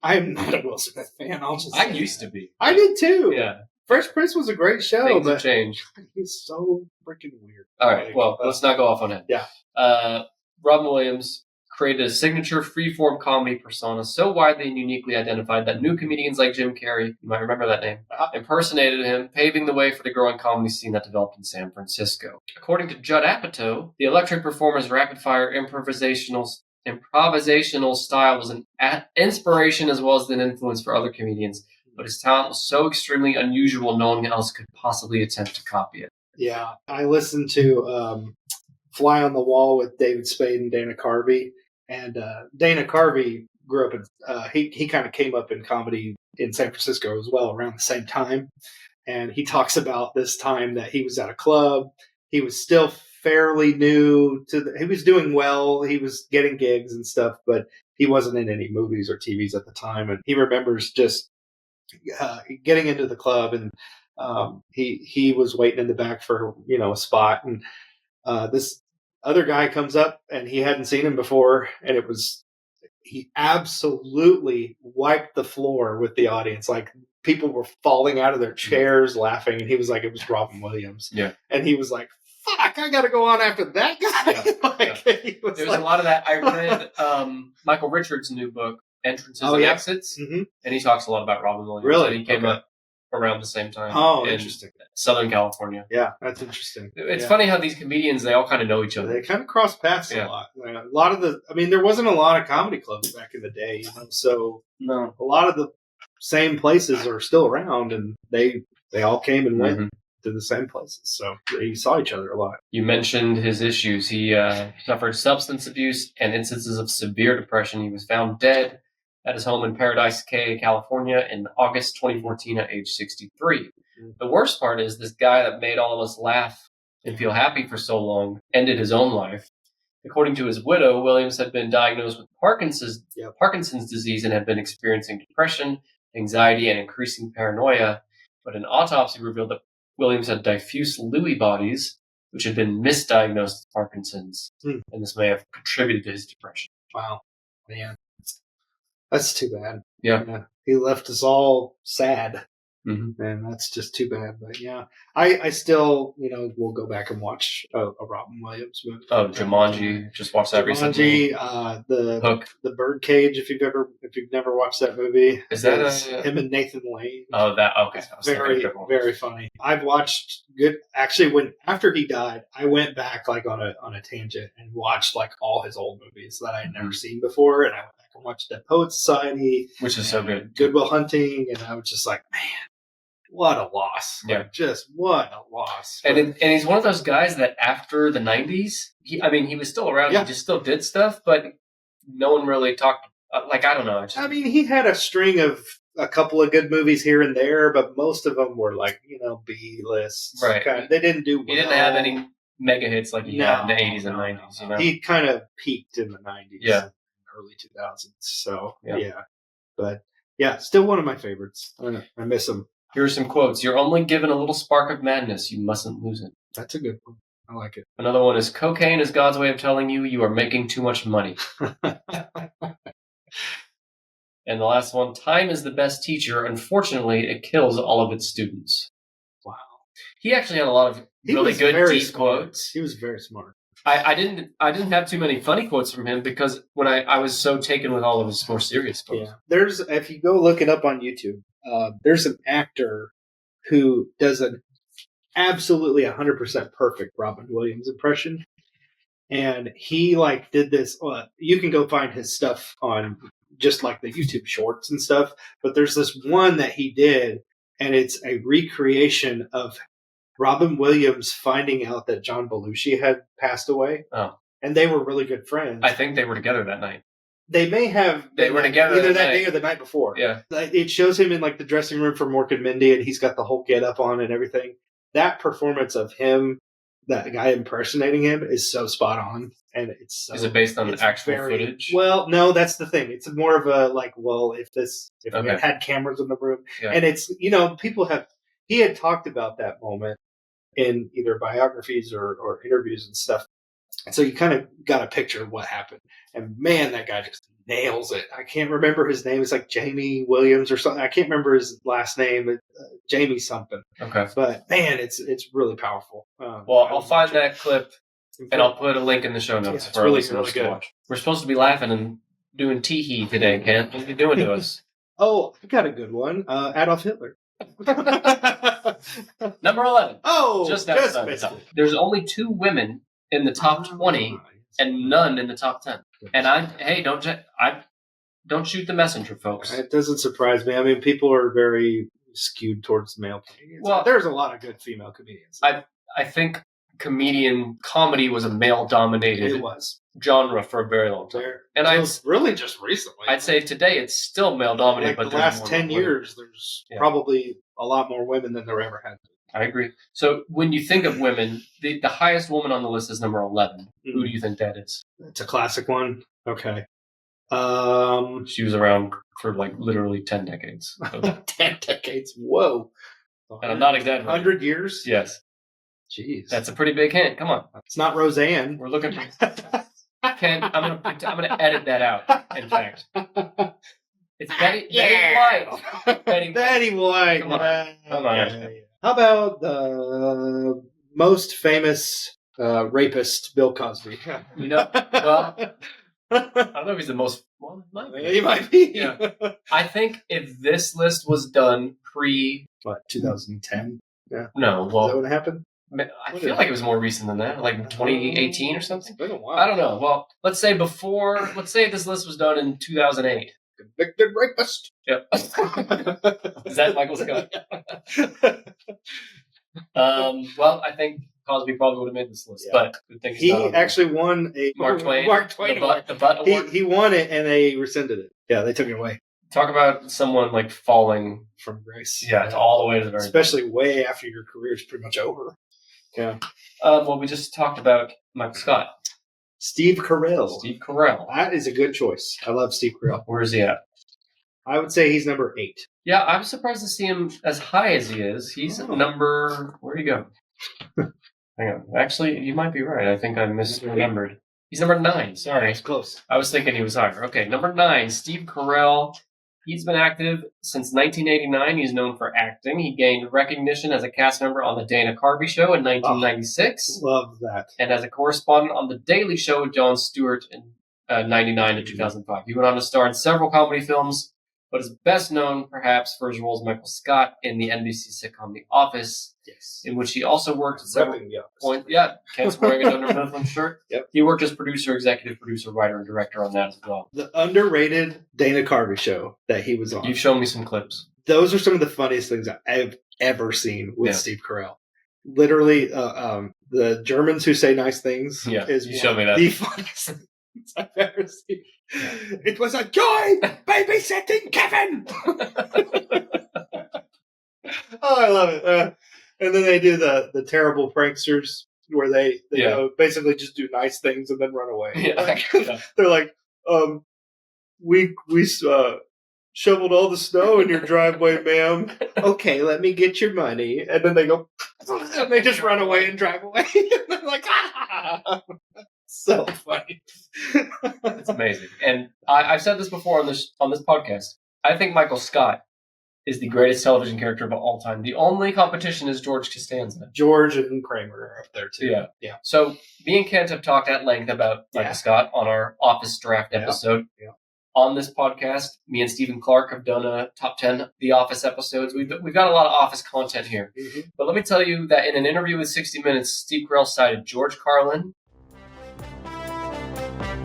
I am not a Will Smith fan. I used to be. I did too. Yeah. Fresh Prince was a great show, Things but have changed. He's so freaking weird. All right, well, let's not go off on him. Yeah. Robin Williams created a signature freeform comedy persona so widely and uniquely identified that new comedians like Jim Carrey, you might remember that name, impersonated him, paving the way for the growing comedy scene that developed in San Francisco. According to Judd Apatow, the electric performer's rapid-fire improvisational style was an inspiration as well as an influence for other comedians, but his talent was so extremely unusual no one else could possibly attempt to copy it. Yeah, I listened to Fly on the Wall with David Spade and Dana Carvey. And Dana Carvey grew up in, he kind of came up in comedy in San Francisco as well around the same time. And he talks about this time that he was at a club. He was still fairly new he was doing well. He was getting gigs and stuff, but he wasn't in any movies or TVs at the time. And he remembers just getting into the club, and he was waiting in the back for, a spot. And this other guy comes up, and he hadn't seen him before, and he absolutely wiped the floor with the audience. Like, people were falling out of their chairs laughing, and he was like, it was Robin Williams. Yeah. And he was like, fuck, I gotta go on after that guy. There's a lot of that. I read Michael Richards' new book, Entrances and Exits, and he talks a lot about Robin Williams. Really? He came up around the same time. Oh, in interesting. Southern California. Yeah, that's interesting. It's funny how these comedians, they all kind of know each other. They kind of cross paths a lot. A lot of there wasn't a lot of comedy clubs back in the day, so no, a lot of the same places are still around, and they all came and went to the same places, so they saw each other a lot. You mentioned his issues. He suffered substance abuse and instances of severe depression. He was found dead at his home in Paradise Cay, California in August 2014 at age 63. The worst part is this guy that made all of us laugh and feel happy for so long ended his own life. According to his widow, Williams had been diagnosed with Parkinson's disease and had been experiencing depression, anxiety, and increasing paranoia. But an autopsy revealed that Williams had diffuse Lewy bodies, which had been misdiagnosed with Parkinson's, and this may have contributed to his depression. Wow. Man. That's too bad. Yeah. He left us all sad. And that's just too bad. But yeah, I still, we'll go back and watch a Robin Williams movie. Oh, Jumanji. Just watched that recently. The Hook. The Birdcage, if you've never watched that movie. Is that him and Nathan Lane? Oh, that, okay. Very, very funny. I've watched after he died, I went back like on a tangent and watched like all his old movies that I had never seen before. And I went back and watched Dead Poet Society. Which is so good. Good Will Hunting. And I was just like, man, what a loss. Yeah. Like, just what a loss. And he's one of those guys that after the 90s, he was still around. Yeah. He just still did stuff, but no one really talked. Like, I don't know. He had a string of a couple of good movies here and there, but most of them were like, B-lists. Right. They didn't do well. He didn't have any mega hits like he had in the 80s and 90s. He kind of peaked in the 90s. Yeah. Early 2000s. So, yeah. But, yeah, still one of my favorites. I miss him. Here are some quotes. You're only given a little spark of madness. You mustn't lose it. That's a good one. I like it. Another one is cocaine is God's way of telling you are making too much money. And the last one, time is the best teacher. Unfortunately, it kills all of its students. Wow. He actually had a lot of really good deep quotes. He was very smart. I didn't have too many funny quotes from him because when I was so taken with all of his more serious quotes. Yeah. If you go look it up on YouTube, there's an actor who does an absolutely 100% perfect Robin Williams impression. And he did this. You can go find his stuff on just like the YouTube shorts and stuff. But there's this one that he did, and it's a recreation of Robin Williams finding out that John Belushi had passed away. Oh. And they were really good friends. I think they were together that night. They may have. They were together either that day or the night before. Yeah. It shows him in the dressing room for Mork and Mindy, and he's got the whole get up on and everything. That performance of him, that guy impersonating him, is so spot on. And it's so, is it based on actual footage? Well, no, that's the thing. It's more of a if we had cameras in the room, and it's he had talked about that moment in either biographies or interviews and stuff. And so you kind of got a picture of what happened. And man, that guy just nails it. I can't remember his name. It's like Jamie Williams or something. I can't remember his last name. Jamie something. Okay. But man, it's really powerful. Well, I'll find that clip and I'll put a link in the show notes for our listeners to watch. We're supposed to be laughing and doing tee-hee today, Kent. What are you doing to us? Oh, I got a good one. Adolf Hitler. Number 11. Oh, just there's only 2 women in the top 20 and none in the top 10. And don't shoot the messenger, folks. It doesn't surprise me. I mean, people are very skewed towards male comedians. Well, there's a lot of good female comedians. I think comedy was a male-dominated genre for a very long time. And really just recently. I'd say today it's still male-dominated. But the last 10 years, there's probably a lot more women than there ever had been. I agree. So when you think of women, the highest woman on the list is number 11. Who do you think that is? It's a classic one. Okay. She was around for literally 10 decades. 10 decades. Whoa. And I'm not exaggerating. 100 years? Yes. Jeez. That's a pretty big hint. Come on. It's not Roseanne. We're looking for... Ken, I'm gonna edit that out, in fact. It's Betty White. Betty White. Come on. How about the most famous rapist, Bill Cosby? Well, I don't know if he's the most... Well, he might be. Yeah. I think if this list was done 2010? Yeah. No, well... Is that what happened? I feel like it was more recent than that, 2018 or something. It's been a while. I don't know. Well, let's say this list was done in 2008. Convicted rapist. Yep. Is that Michael Scott? Well, I think Cosby probably would have made this list, but good thing he actually won a Mark Twain. The butt award. He won it, and they rescinded it. Yeah, they took it away. Talk about someone falling from grace. Yeah, it's all the way to the very especially way after your career is pretty much over. Yeah. Well, we just talked about Michael Scott. Steve Carell. That is a good choice. I love Steve Carell. Where is he at? I would say he's number 8. Yeah, I'm surprised to see him as high as he is. He's number... Where'd he go? Hang on. Actually, you might be right. I think I misremembered. He's number 9. Sorry. It's close. I was thinking he was higher. Okay, number 9, Steve Carell. He's been active since 1989. He's known for acting. He gained recognition as a cast member on The Dana Carvey Show in 1996. Love that. And as a correspondent on The Daily Show with Jon Stewart in 99 to 2005. He went on to star in several comedy films, but is best known perhaps for his role as Michael Scott in the NBC sitcom The Office, in which he also worked at several points. Yeah, Kent's wearing a Dunder Mifflin shirt. Yep. He worked as producer, executive producer, writer, and director on that as well. The underrated Dana Carvey Show that he was on. You've shown me some clips. Those are some of the funniest things I've ever seen with Yeah. Steve Carell. Literally, the Germans who say nice things is you showed me that. the funniest things I've ever seen. It was a joy babysitting Kevin! Oh, I love it. And then they do the terrible pranksters where they basically just do nice things and then run away. Yeah. They're like, we shoveled all the snow in your driveway, ma'am. Okay, let me get your money. And then they go, and they just run away and drive away. And they're like, ah! So funny. It's amazing. And I've said this before on this podcast. I think Michael Scott is the greatest television character of all time. The only competition is George Costanza. George and Kramer are up there too. Yeah. So me and Kent have talked at length about Michael Scott on our Office Draft episode. Yeah. On this podcast, me and Stephen Clark have done a top 10 The Office episodes. We've got a lot of Office content here. Mm-hmm. But let me tell you that in an interview with 60 Minutes, Steve Carell cited George Carlin.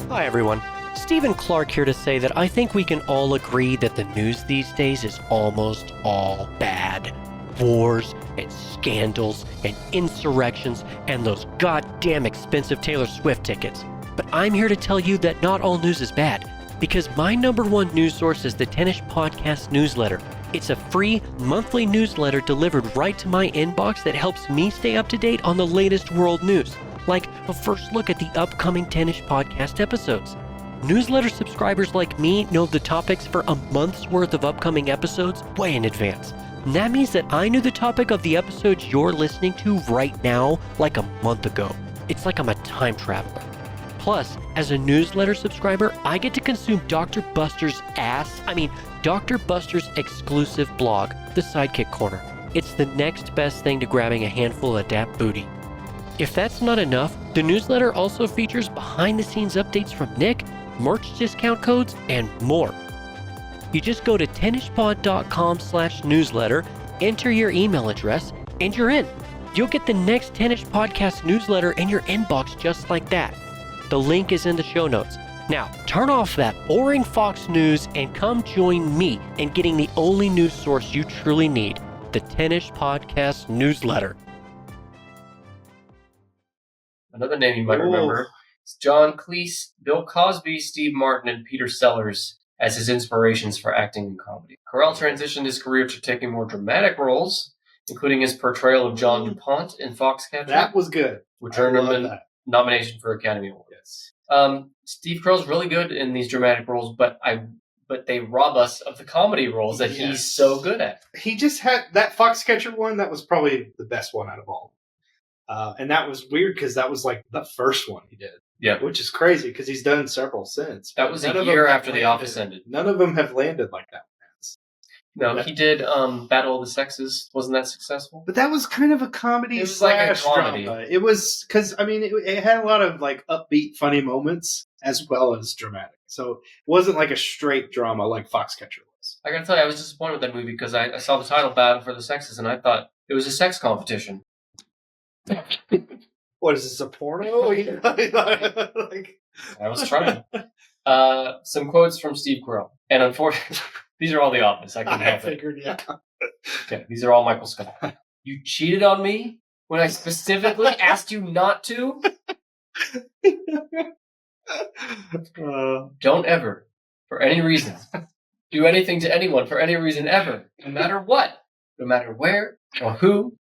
Hi, everyone. Stephen Clark here to say that I think we can all agree that the news these days is almost all bad. Wars and scandals and insurrections and those goddamn expensive Taylor Swift tickets. But I'm here to tell you that not all news is bad, because my number one news source is the Tennis Podcast newsletter. It's a free monthly newsletter delivered right to my inbox that helps me stay up to date on the latest world news, like a first look at the upcoming Tennis Podcast episodes. Newsletter subscribers like me know the topics for a month's worth of upcoming episodes way in advance. And that means that I knew the topic of the episodes you're listening to right now like a month ago. It's like I'm a time traveler. Plus, as a newsletter subscriber, I get to consume Dr. Buster's exclusive blog, The Sidekick Corner. It's the next best thing to grabbing a handful of dap booty. If that's not enough, the newsletter also features behind-the-scenes updates from Nick, merch discount codes, and more. You just go to tennispod.com/newsletter, enter your email address, and you're in. You'll get the next Tennis Podcast newsletter in your inbox just like that. The link is in the show notes. Now, turn off that boring Fox News and come join me in getting the only news source you truly need, the Tennis Podcast newsletter. Another name you might remember is John Cleese, Bill Cosby, Steve Martin, and Peter Sellers as his inspirations for acting in comedy. Carell transitioned his career to taking more dramatic roles, including his portrayal of John DuPont in Foxcatcher. That was good. Which earned him a nomination for Academy Award. Yes. Steve Carell's really good in these dramatic roles, but they rob us of the comedy roles that he's so good at. He just had that Foxcatcher one. That was probably the best one out of all. And that was weird because that was like the first one he did. Yeah. Which is crazy because he's done several since. That was a year after The Office ended. None of them have landed like that. No, he did Battle of the Sexes. Wasn't that successful? But that was kind of a comedy slash drama. It was because it had a lot of like upbeat, funny moments as well as dramatic. So it wasn't like a straight drama like Foxcatcher was. I gotta tell you, I was disappointed with that movie because I saw the title Battle for the Sexes and I thought it was a sex competition. What is this, a porno? I was trying. Some quotes from Steve Carell, and unfortunately. These are all The Office. I couldn't help figured, it. Yeah. Okay, these are all Michael Scott. You cheated on me when I specifically asked you not to? Don't ever, for any reason, do anything to anyone for any reason ever, no matter what, no matter where or who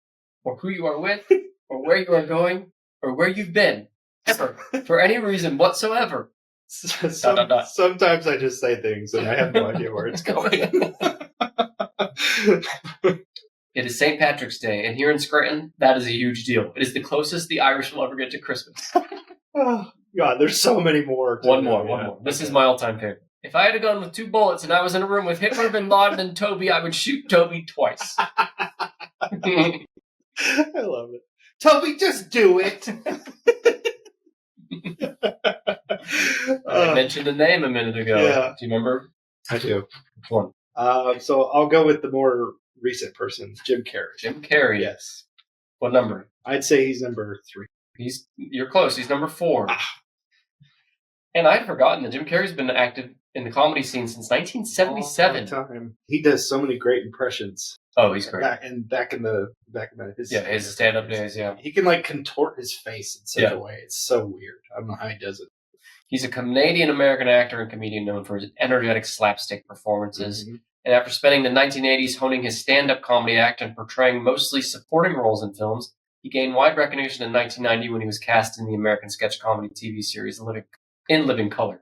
you are with, or where you are going, or where you've been, ever, for any reason whatsoever. Sometimes I just say things and I have no idea where it's going. It is St. Patrick's Day, and here in Scranton, that is a huge deal. It is the closest the Irish will ever get to Christmas. Oh, God, there's so many more. One more. This is my all-time favorite. If I had a gun with 2 bullets and I was in a room with Hitler, Bin Laden, and Toby, I would shoot Toby twice. I love it. Toby, just do it. I mentioned a name a minute ago. Yeah. Do you remember? I do. Which one? So I'll go with the more recent person, Jim Carrey. Jim Carrey. Yes. What number? I'd say he's number 3. You're close. He's number 4. And I'd forgotten that Jim Carrey's been active in the comedy scene since 1977. Long time. He does so many great impressions. Oh, he's great. Back in His stand-up days, yeah. He can like contort his face in such a way. It's so weird. I don't know how he does it. He's a Canadian-American actor and comedian known for his energetic slapstick performances. Mm-hmm. And after spending the 1980s honing his stand-up comedy act and portraying mostly supporting roles in films, he gained wide recognition in 1990 when he was cast in the American sketch comedy TV series Living Color.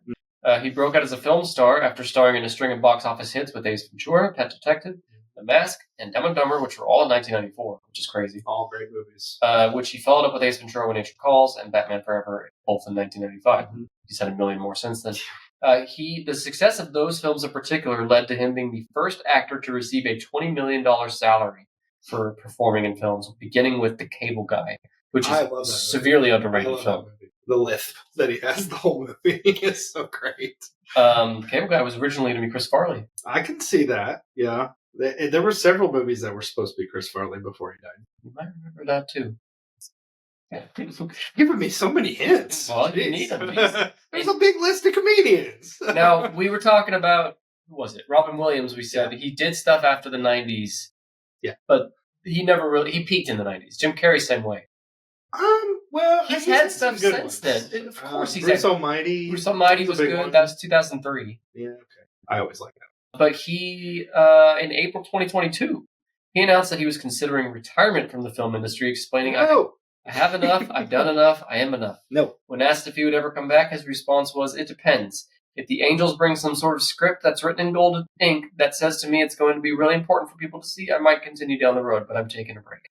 He broke out as a film star after starring in a string of box office hits with Ace Ventura, Pet Detective, The Mask, and Dumb and Dumber, which were all in 1994, which is crazy. All great movies. Which he followed up with Ace Ventura: When Nature Calls and Batman Forever, both in 1995. Mm-hmm. He's had a million more since then. The success of those films in particular led to him being the first actor to receive a $20 million salary for performing in films, beginning with The Cable Guy, which is a severely underrated film. The lisp that he has the whole movie is so great. Cable Guy was originally going to be Chris Farley. I can see that, yeah. There were several movies that were supposed to be Chris Farley before he died. You might remember that, too. Giving me so many hints. Well, you need them. There's a big list of comedians. Now, we were talking about, who was it? Robin Williams, we said. He did stuff after the 90s. Yeah. But he peaked in the 90s. Jim Carrey, same way. Well, he's had stuff since then. Of course, he's Bruce Almighty. Bruce Almighty was good. That was 2003. Yeah, okay. I always like that. But he, in April 2022, he announced that he was considering retirement from the film industry, explaining, I have enough, I've done enough, I am enough. No. When asked if he would ever come back, his response was, it depends. If the Angels bring some sort of script that's written in gold ink that says to me it's going to be really important for people to see, I might continue down the road, but I'm taking a break.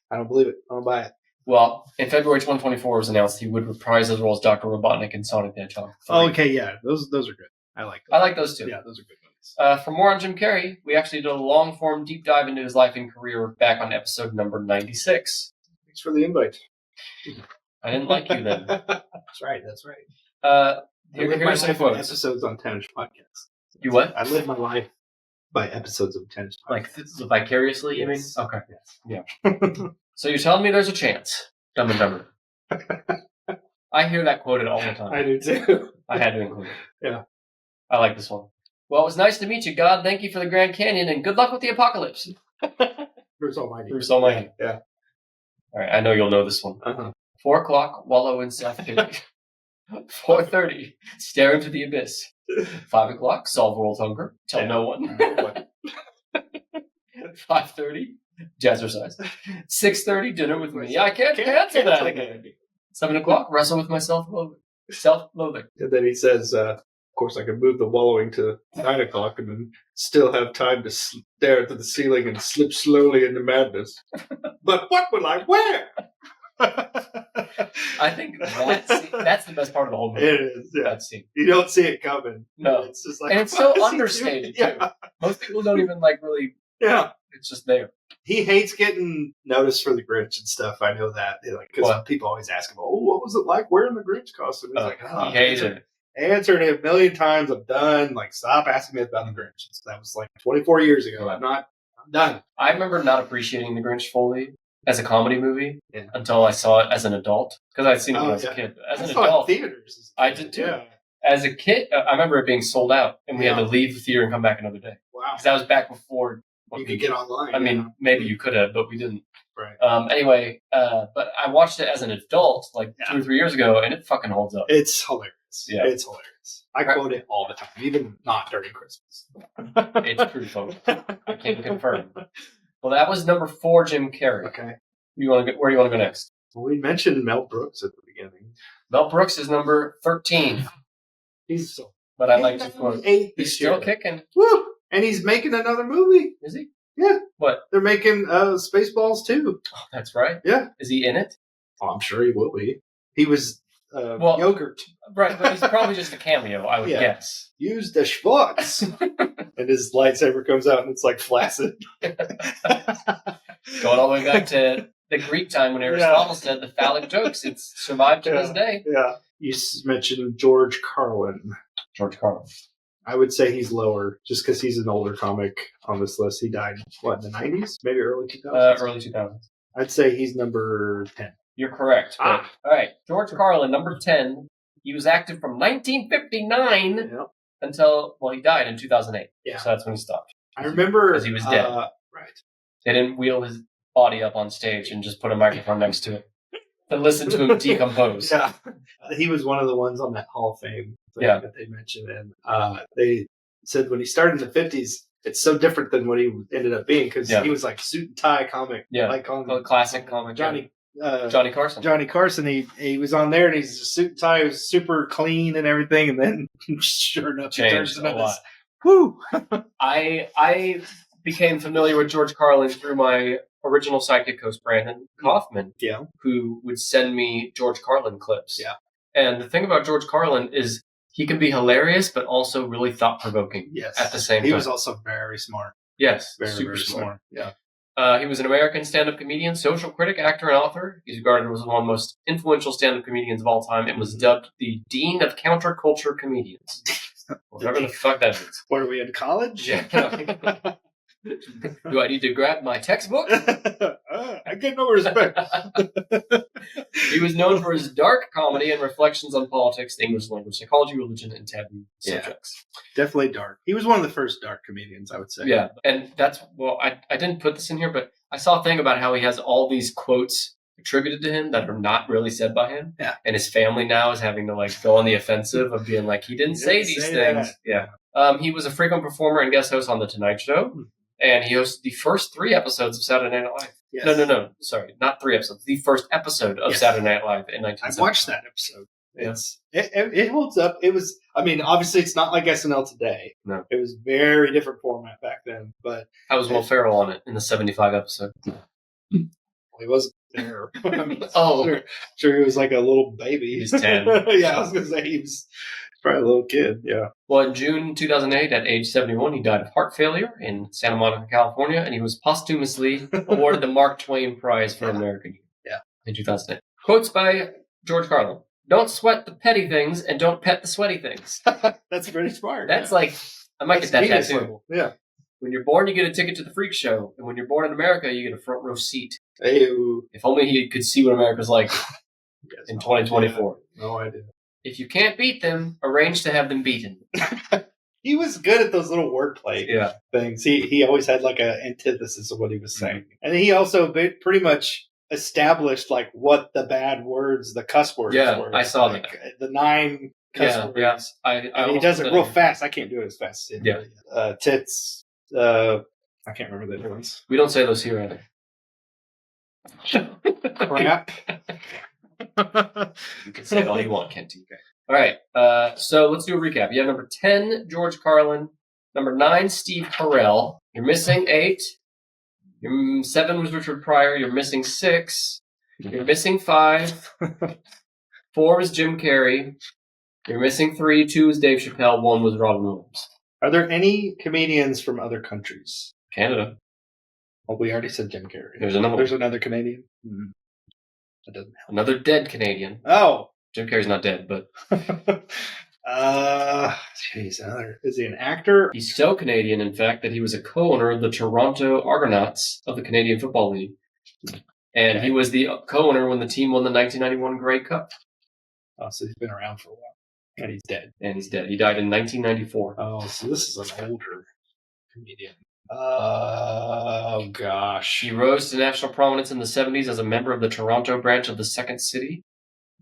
I don't believe it. I don't buy it. Well, in February 2024, it was announced he would reprise his role as Dr. Robotnik in Sonic the Hedgehog 3. Oh, okay, yeah. Those are good. I like those. I like those too. Yeah, those are good movies. For more on Jim Carrey, we actually did a long-form deep dive into his life and career back on episode number 96. Thanks for the invite. I didn't like you then. That's right. Here's some quotes. Episodes on Tennis Podcast. You what? I live my life by episodes of Tennis Like Podcast. vicariously, you mean? Yes. Okay. Yes. Yeah. So you're telling me there's a chance, Dumb and Dumber. I hear that quoted all the time. I do too. I had to include it. Yeah. I like this one. Well, it was nice to meet you, God. Thank you for the Grand Canyon, and good luck with the apocalypse. Bruce Almighty. Bruce Almighty. Yeah. All right, I know you'll know this one. 4 o'clock, wallow in self-pity. 4:30, stare into the abyss. 5 o'clock, solve world hunger. Tell no one. 5:30, jazzercise. 6:30, dinner with me. I can't cancel that again. 7 o'clock, wrestle with my self-loathing. And then he says, of course, I can move the wallowing to 9 o'clock and then still have time to stare into the ceiling and slip slowly into madness. But what will I wear? I think that's the best part of the whole movie. It is, yeah. That scene. You don't see it coming. No. It's just like, and it's so understated, too. Yeah. Most people don't even, really... Yeah. It's just there. He hates getting noticed for the Grinch and stuff. I know that. Because people always ask him, what was it like wearing the Grinch costume? He's he hates it. Answered it a million times. I'm done. Stop asking me about the Grinch. That was 24 years ago. I'm done. I remember not appreciating The Grinch fully as a comedy movie until I saw it as an adult. Because I'd seen it when I was a kid. As an adult, theaters. I did too. Yeah. As a kid, I remember it being sold out, and we had to leave the theater and come back another day. Wow. Because that was back before... You could get online. I mean, maybe you could have, but we didn't. Right. Anyway, but I watched it as an adult 2 or 3 years ago, and it fucking holds up. It's hilarious. Yeah. It's hilarious. I quote it all the time, even not during Christmas. It's pretty funny. I can confirm. Well, that was number 4, Jim Carrey. Okay. Where do you want to go next? Well, we mentioned Mel Brooks at the beginning. Mel Brooks is number 13. He's so... But I like to quote. He's still kicking. Woo! And he's making another movie. Is he? Yeah. What? They're making Spaceballs 2. Oh, that's right. Yeah. Is he in it? Oh, I'm sure he will be. He was yogurt. Right, but he's probably just a cameo, I would guess. Use the Schwartz. And his lightsaber comes out and it's flaccid. Going all the way back to the Greek time when Aristotle said the phallic jokes. It's survived to this day. Yeah. You mentioned George Carlin. George Carlin. I would say he's lower, just because he's an older comic on this list. He died, in the 90s? Maybe early 2000s? Early 2000s. I'd say he's number 10. You're correct. All right. George Carlin, number 10. He was active from 1959 Yep. until, he died in 2008. Yeah. So that's when he stopped. I remember because he was dead. Right. They didn't wheel his body up on stage and just put a microphone next to it and listen to him decompose. Yeah. He was one of the ones on that Hall of Fame thing that they mentioned. And they said when he started in the 50s, it's so different than what he ended up being because he was like suit and tie comic. Yeah. Like on classic comic. Johnny Carson. Johnny Carson. He was on there and he's just suit and tie. He was super clean and everything. And then sure enough, he turns into this. Woo! I became familiar with George Carlin through my original sidekick host, Brandon Kaufman, who would send me George Carlin clips. Yeah. And the thing about George Carlin is he can be hilarious, but also really thought-provoking at the same time. He was also very smart. Yes, very, super very smart. Yeah. He was an American stand-up comedian, social critic, actor, and author. He's regarded as one of the most influential stand-up comedians of all time and was dubbed the Dean of Counterculture Comedians. Whatever the fuck that means. What, are we in college? Yeah. Do I need to grab my textbook? I get no respect. He was known for his dark comedy and reflections on politics, the English language, psychology, religion, and taboo subjects. Definitely dark. He was one of the first dark comedians, I would say. Yeah, and that's, I didn't put this in here, but I saw a thing about how he has all these quotes attributed to him that are not really said by him. Yeah. And his family now is having to go on the offensive of being like, he didn't say these things. That. Yeah. He was a frequent performer and guest host on The Tonight Show. And he hosted the first 3 episodes of Saturday Night Live. Yes. No. Sorry, not 3 episodes. The first episode of Saturday Night Live in 1970. I watched that episode. It holds up. It was, obviously it's not like SNL today. No. It was very different format back then. But I was Will Ferrell on it in the 75 episode. He wasn't there. Oh. Sure he was like a little baby. He's 10. Yeah, I was going to say he was probably a little kid. Yeah. Well, in June 2008, at age 71, he died of heart failure in Santa Monica, California, and he was posthumously awarded the Mark Twain Prize for American Youth in 2008. Quotes by George Carlin. Don't sweat the petty things and don't pet the sweaty things. That's pretty smart. That's like, I might get that tattoo. Yeah. When you're born, you get a ticket to the freak show. And when you're born in America, you get a front row seat. Ew. If only he could see what America's like in 2024. No idea. If you can't beat them, arrange to have them beaten. He was good at those little wordplay things. He always had like an antithesis of what he was saying. And he also pretty much established like what the bad words, the cuss words were. Yeah, I saw that. The 9 cuss words. Yeah. And he does it real fast. I can't do it as fast as him. Yeah. Tits. I can't remember the other ones. We don't say those here either. Crap. You can say it all you want, Kent. Okay. All right. So let's do a recap. You have number 10, George Carlin. Number 9, Steve Carell. You're missing 8. Your 7 was Richard Pryor. You're missing 6. You're missing 5. 4 was Jim Carrey. You're missing 3. 2 was Dave Chappelle. 1 was Robin Williams. Are there any comedians from other countries? Canada. Well, we already said Jim Carrey. There's another Canadian. Mm-hmm. That doesn't help. Another dead Canadian. Oh. Jim Carrey's not dead, but... Is he an actor? He's so Canadian, in fact, that he was a co-owner of the Toronto Argonauts of the Canadian Football League. And he was the co-owner when the team won the 1991 Grey Cup. Oh, so he's been around for a while. And he's dead. He died in 1994. Oh, so this is an older comedian. Oh, gosh. He rose to national prominence in the 70s as a member of the Toronto branch of the Second City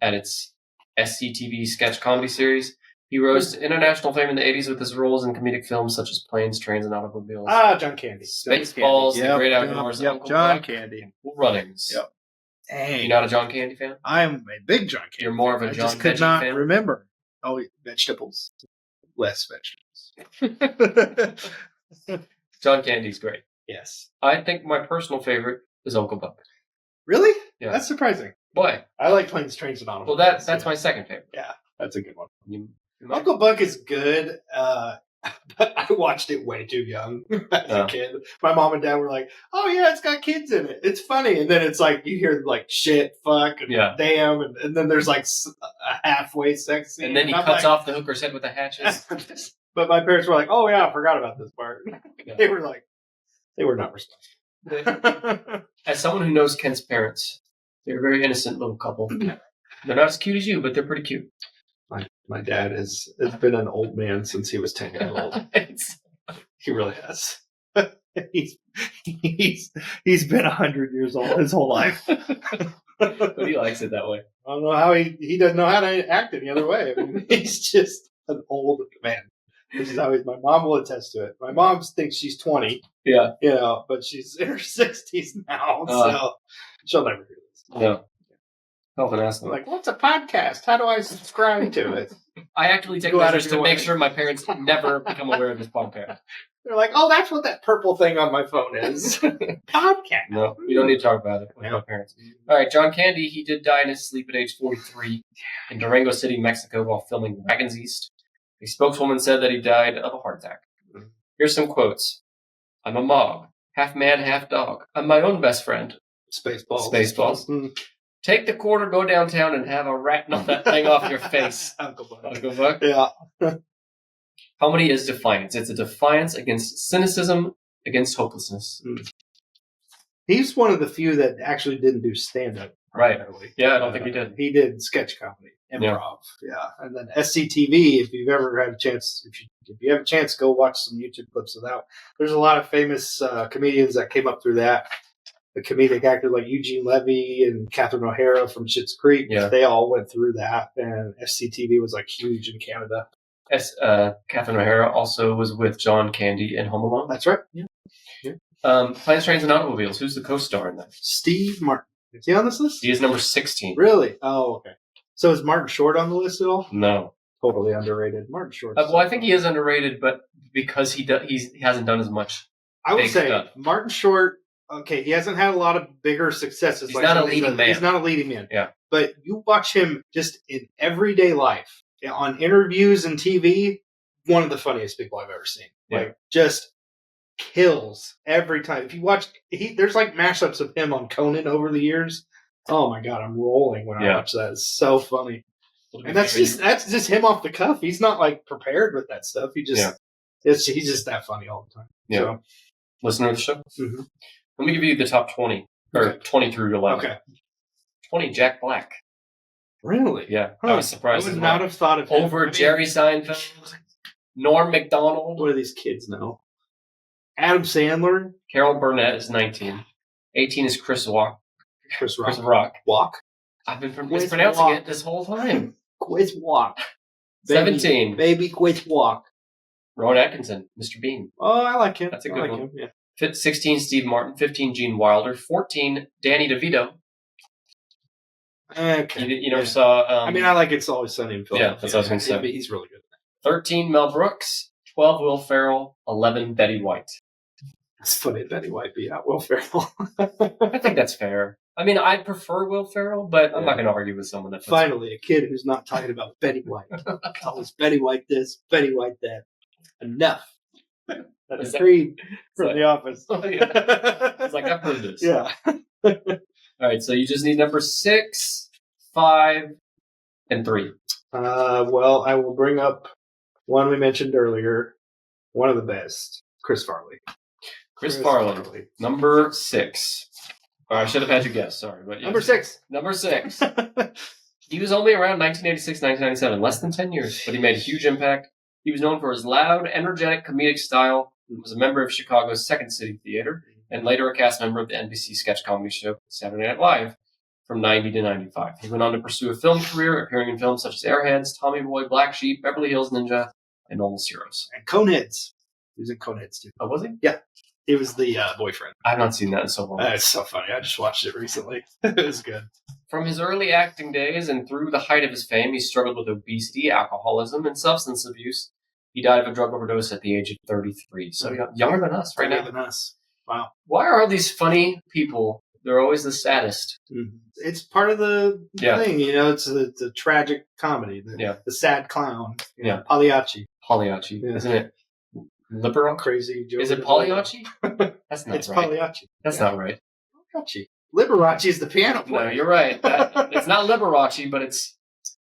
at its SCTV sketch comedy series. He rose to international fame in the 80s with his roles in comedic films such as Planes, Trains, and Automobiles. John Candy. Spaceballs, The Great Outdoors, Uncle John Candy. and Cool Runnings. Yep. Dang. You're not a John Candy fan? I'm a big John Candy You're more of a fan. John I just could Veggie not fan? remember. Oh, vegetables. Less vegetables. John Candy's great. Yes. I think my personal favorite is Uncle Buck. Really? Yeah. That's surprising. Boy. I like Planes, Trains, and Automobiles. Well, that's my second favorite. Yeah, that's a good one. You Uncle Buck is good, but I watched it way too young as a kid. My mom and dad were like, "Oh yeah, it's got kids in it. It's funny." And then it's like you hear like shit, fuck, and damn, and then there's like a halfway sex scene. And then he cuts off the hooker's head with the hatches. But my parents were like, "Oh yeah, I forgot about this part." They were like, they were not responsible. As someone who knows Kent's parents, they're a very innocent little couple. They're not as cute as you, but they're pretty cute. My My dad has been an old man since he was 10 years old. He really has. he's been 100 years old his whole life. But he likes it that way. I don't know how he doesn't know how to act any other way. I mean, he's just an old man. This is how my mom will attest to it. My mom thinks she's 20. Yeah. But she's in her 60s now, so she'll never hear this. No. Helping ask them. Like, what's a podcast? How do I subscribe to it? I actually take measures to make sure my parents never become aware of this podcast. They're like, oh, that's what that purple thing on my phone is. Podcast. No, we don't need to talk about it with my parents. All right, John Candy, he did die in his sleep at age 43 in Durango City, Mexico, while filming Wagons East. A spokeswoman said that he died of a heart attack. Here's some quotes. I'm a mob. Half man, half dog. I'm my own best friend. Spaceballs. Take the quarter, go downtown, and have a rat knock that thing off your face. Uncle Buck. Yeah. Comedy is defiance. It's a defiance against cynicism, against hopelessness. He's one of the few that actually didn't do stand-up. Right. Yeah, I don't think he did. He did sketch comedy, improv. Yeah. And then SCTV, if you've ever had a chance, if you have a chance, go watch some YouTube clips of that. There's a lot of famous comedians that came up through that. The comedic actor like Eugene Levy and Catherine O'Hara from Schitt's Creek, they all went through that. And SCTV was like huge in Canada. Catherine O'Hara also was with John Candy in Home Alone. That's right. Yeah. Planes, Trains, and Automobiles. Who's the co-star in that? Steve Martin. Is he on this list? He is number 16. Really? Oh, okay. So is Martin Short on the list at all? No. Totally underrated. Martin Short. Well, I think he is underrated, but because he hasn't done as much. I would say stuff. Martin Short. Okay, he hasn't had a lot of bigger successes. He's not a leading man. He's not a leading man. Yeah. But you watch him just in everyday life, on interviews and TV, one of the funniest people I've ever seen. Yeah. Like, just kills every time. If you watch, there's like mashups of him on Conan over the years. Oh my God, I'm rolling when I watch that. It's so funny. And that's just him off the cuff. He's not like prepared with that stuff. He's just that funny all the time. Yeah. So. Listener of the show? Mm-hmm. Let me give you the top 20, or 20 through 11. Okay. 20, Jack Black. Really? Yeah, I was surprised. I would not have thought of him. Over Jerry Seinfeld, Norm Macdonald. What do these kids know? Adam Sandler. Carol Burnett is 19. 18 is Chris Rock. Chris Rock. Walk. I've been mispronouncing it this whole time. Quiz Walk. 17. Baby Quiz Walk. Rowan Atkinson, Mr. Bean. Oh, I like him. That's a good one. Him, yeah. 16, Steve Martin. 15, Gene Wilder. 14, Danny DeVito. Okay. You never saw... I like It's Always Sunny in Philadelphia. Yeah, that's what I was going to say. But he's really good. 13, Mel Brooks. 12, Will Ferrell. 11, Betty White. It's funny that Betty White beat out Will Ferrell. I think that's fair. I prefer Will Ferrell, but I'm not going to argue with someone that... Finally, a kid who's not talking about Betty White. Always Betty White this, Betty White that. Enough. That's Creed from The Office. Oh, yeah. It's like, I've heard this. Yeah. All right, so you just need number 6, 5, and 3. Well, I will bring up one we mentioned earlier. One of the best. Chris Farley. Chris Farley. Number 6. Or I should have had you guess, sorry. But Number 6. Number 6. He was only around 1986, 1997, less than 10 years, but he made a huge impact. He was known for his loud, energetic, comedic style. He was a member of Chicago's Second City Theater, and later a cast member of the NBC sketch comedy show Saturday Night Live from 90 to 95. He went on to pursue a film career, appearing in films such as Airheads, Tommy Boy, Black Sheep, Beverly Hills Ninja, and Almost Heroes. And Coneheads. He was in Coneheads, too. Oh, was he? Yeah. He was the boyfriend. I've not seen that in so long. It's so funny. I just watched it recently. It was good. From his early acting days and through the height of his fame, he struggled with obesity, alcoholism, and substance abuse. He died of a drug overdose at the age of 33. So younger than us right now. Younger than us. Wow. Why are all these funny people, they're always the saddest? Mm-hmm. It's part of the thing, it's a tragic comedy. The sad clown. Pagliacci. Pagliacci, isn't it? Liberace? Crazy Joe. Is it Pagliacci? That's not it's right. Pagliacci. That's not right. Pagliacci. Liberace is the piano player. No, you're right. It's not Liberace, but it's...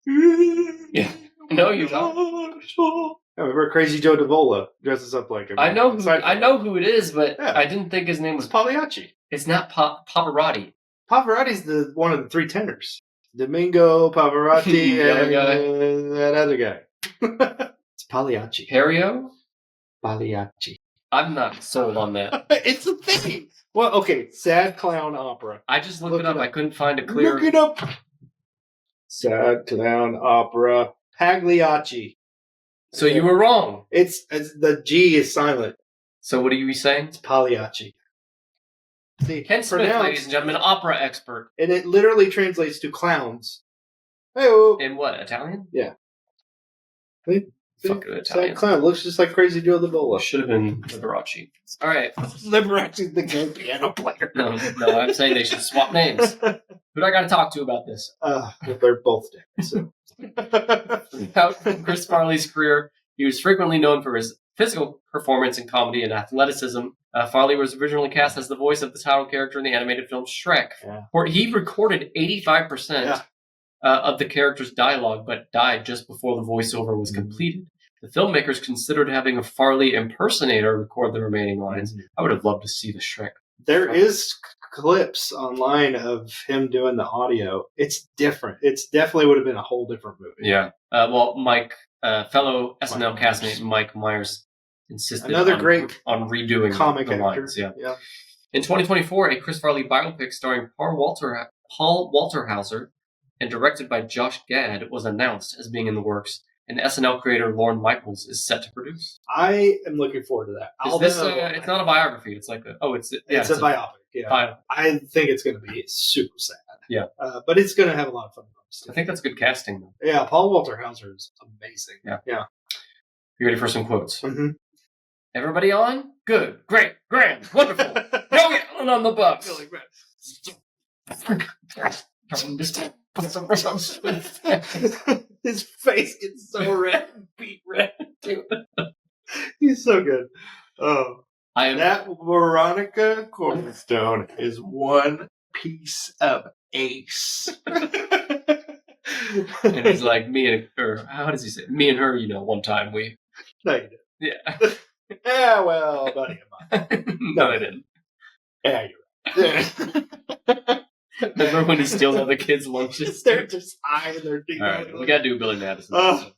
Yeah. No, you don't. I remember Crazy Joe Davola dresses up like him. I know who it is, but I didn't think his name was... Pagliacci. It's not Pavarotti. Pavarotti's one of the three tenors. Domingo Pavarotti The other and guy. that other guy. It's Pagliacci. Perio? Pagliacci. I'm not sold on that. It's a thing. Well, okay, sad clown opera. I just looked Look it up. it up. I couldn't find a clear. Look it up. Sad clown opera. Pagliacci. So you were wrong. It's the G is silent. So what are you saying? It's Pagliacci. See, Ken Smith, pronounced- ladies and gentlemen, opera expert. and it literally translates to clowns. Hey-o. In what, Italian? Yeah. See? Fucking Sad Italian. clown looks just like Crazy Joe the Bola. Should have been Liberace. All right. Liberace's the good piano player. No, I'm saying they should swap names. Who do I got to talk to about this? They're both dead. So. Throughout Chris Farley's career, he was frequently known for his physical performance in comedy and athleticism. Farley was originally cast as the voice of the title character in the animated film Shrek. Yeah. He recorded 85% of the character's dialogue, but died just before the voiceover was completed. The filmmakers considered having a Farley impersonator record the remaining lines. I would have loved to see the Shrek. There is clips online of him doing the audio. It's different. It's definitely would have been a whole different movie. Yeah. Well, Mike, fellow SNL Mike castmate Mike Myers insisted Another great on redoing comic the actor. lines. Yeah. Yeah. In 2024, a Chris Farley biopic starring Paul Walterhauser and directed by Josh Gad was announced as being in the works, and SNL creator Lorne Michaels is set to produce. I am looking forward to that. Is this it's not a biography. It's like it's a biopic. Yeah. Biopic. I think it's going to be super sad. Yeah. But it's going to have a lot of fun. I think that's good casting, though. Yeah, Paul Walterhauser is amazing. Yeah. Yeah. You ready for some quotes? Mm-hmm. Everybody on? Good. Great. Grand. Wonderful. Go get on the bus. His face gets so red, beet red. He's so good. Oh, that Veronica Cornerstone is one piece of ace. And he's like, how does he say? Me and her, one time we. No, you didn't. Yeah. Yeah, well, buddy of mine. No, I didn't. Yeah, you're right. Remember when he steals other kids' lunches? They're just eyeing their thing. All right, we gotta do Billy Madison. Oh.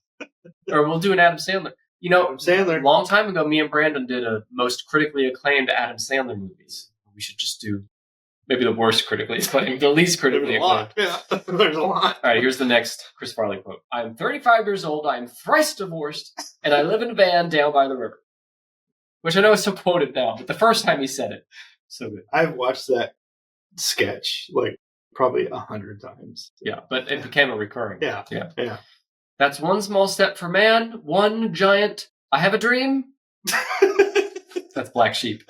Or we'll do an Adam Sandler. Adam Sandler. A long time ago, me and Brandon did a most critically acclaimed Adam Sandler movies. We should just do maybe the worst critically acclaimed, the least critically acclaimed. Yeah, there's a lot. All right, here's the next Chris Farley quote. I'm 35 years old, I am thrice divorced, and I live in a van down by the river. Which I know is so quoted now, but the first time he said it, so good. I've watched that sketch like probably 100 times. Yeah, but it became a recurring. Yeah. That's one small step for man, one giant. I have a dream. That's Black Sheep.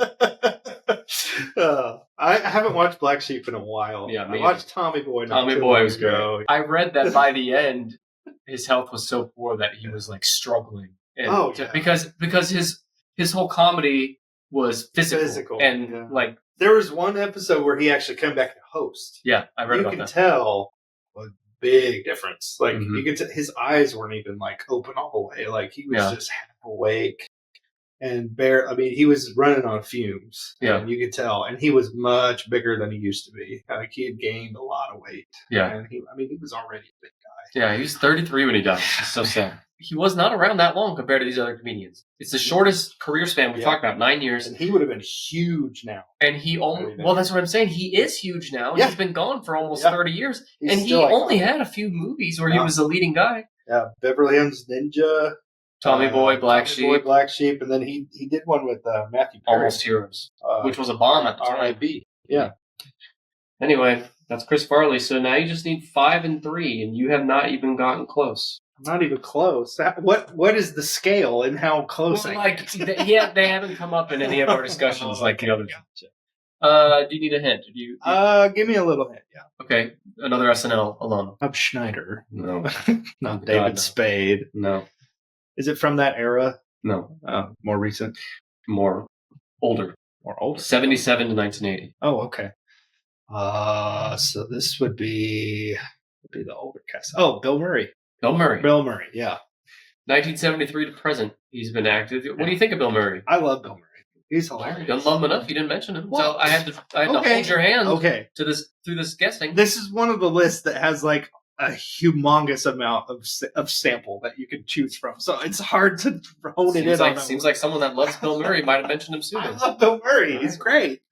I haven't watched Black Sheep in a while. Yeah, I watched Tommy Boy. Tommy Boy was great. I read that by the end, his health was so poor that he was like struggling. And because his whole comedy was physical and like there was one episode where he actually came back to host. Yeah, I read about that. You can tell a big difference. Like you could his eyes weren't even like open all the way. Like he was just half awake and he was running on fumes. Yeah, and you could tell. And he was much bigger than he used to be. Like he had gained a lot of weight. Yeah, and he was already a big guy. Yeah, he was 33 when he died. It's so sad. He was not around that long compared to these other comedians. It's the shortest career span we've talked about, 9 years. And he would have been huge now. And he only, that's what I'm saying. He is huge now. Yeah. He's been gone for almost 30 years. He's and he only had a few movies where he was the leading guy. Yeah, Beverly Hills Ninja. Tommy Boy, Black Sheep. Black Sheep. And then he did one with Matthew Perry. Almost Heroes, which was a bomb at the time. R.I.P. Yeah. Anyway, that's Chris Farley. So now you just need 5 and 3, and you have not even gotten close. Not even close. What is the scale and how close? Well, they haven't come up in any of our discussions like the other. Do you need a hint? Give me a little hint. Yeah. Okay, another SNL alum. Rob Schneider. No. Not David Spade. No. Is it from that era? No. More recent. More older. More older. 77 to 1980. Oh, okay. So this would be the older cast. Oh, Bill Murray. Bill Murray, yeah. 1973 to present, he's been active. What do you think of Bill Murray? I love Bill Murray. He's hilarious. You don't love him enough. You didn't mention him, Well, so I had to hold your hand to this through this guessing. This is one of the lists that has like a humongous amount of sample that you can choose from, so it's hard to hone it in. Seems like someone that loves Bill Murray might have mentioned him sooner. I love Bill Murray. He's great.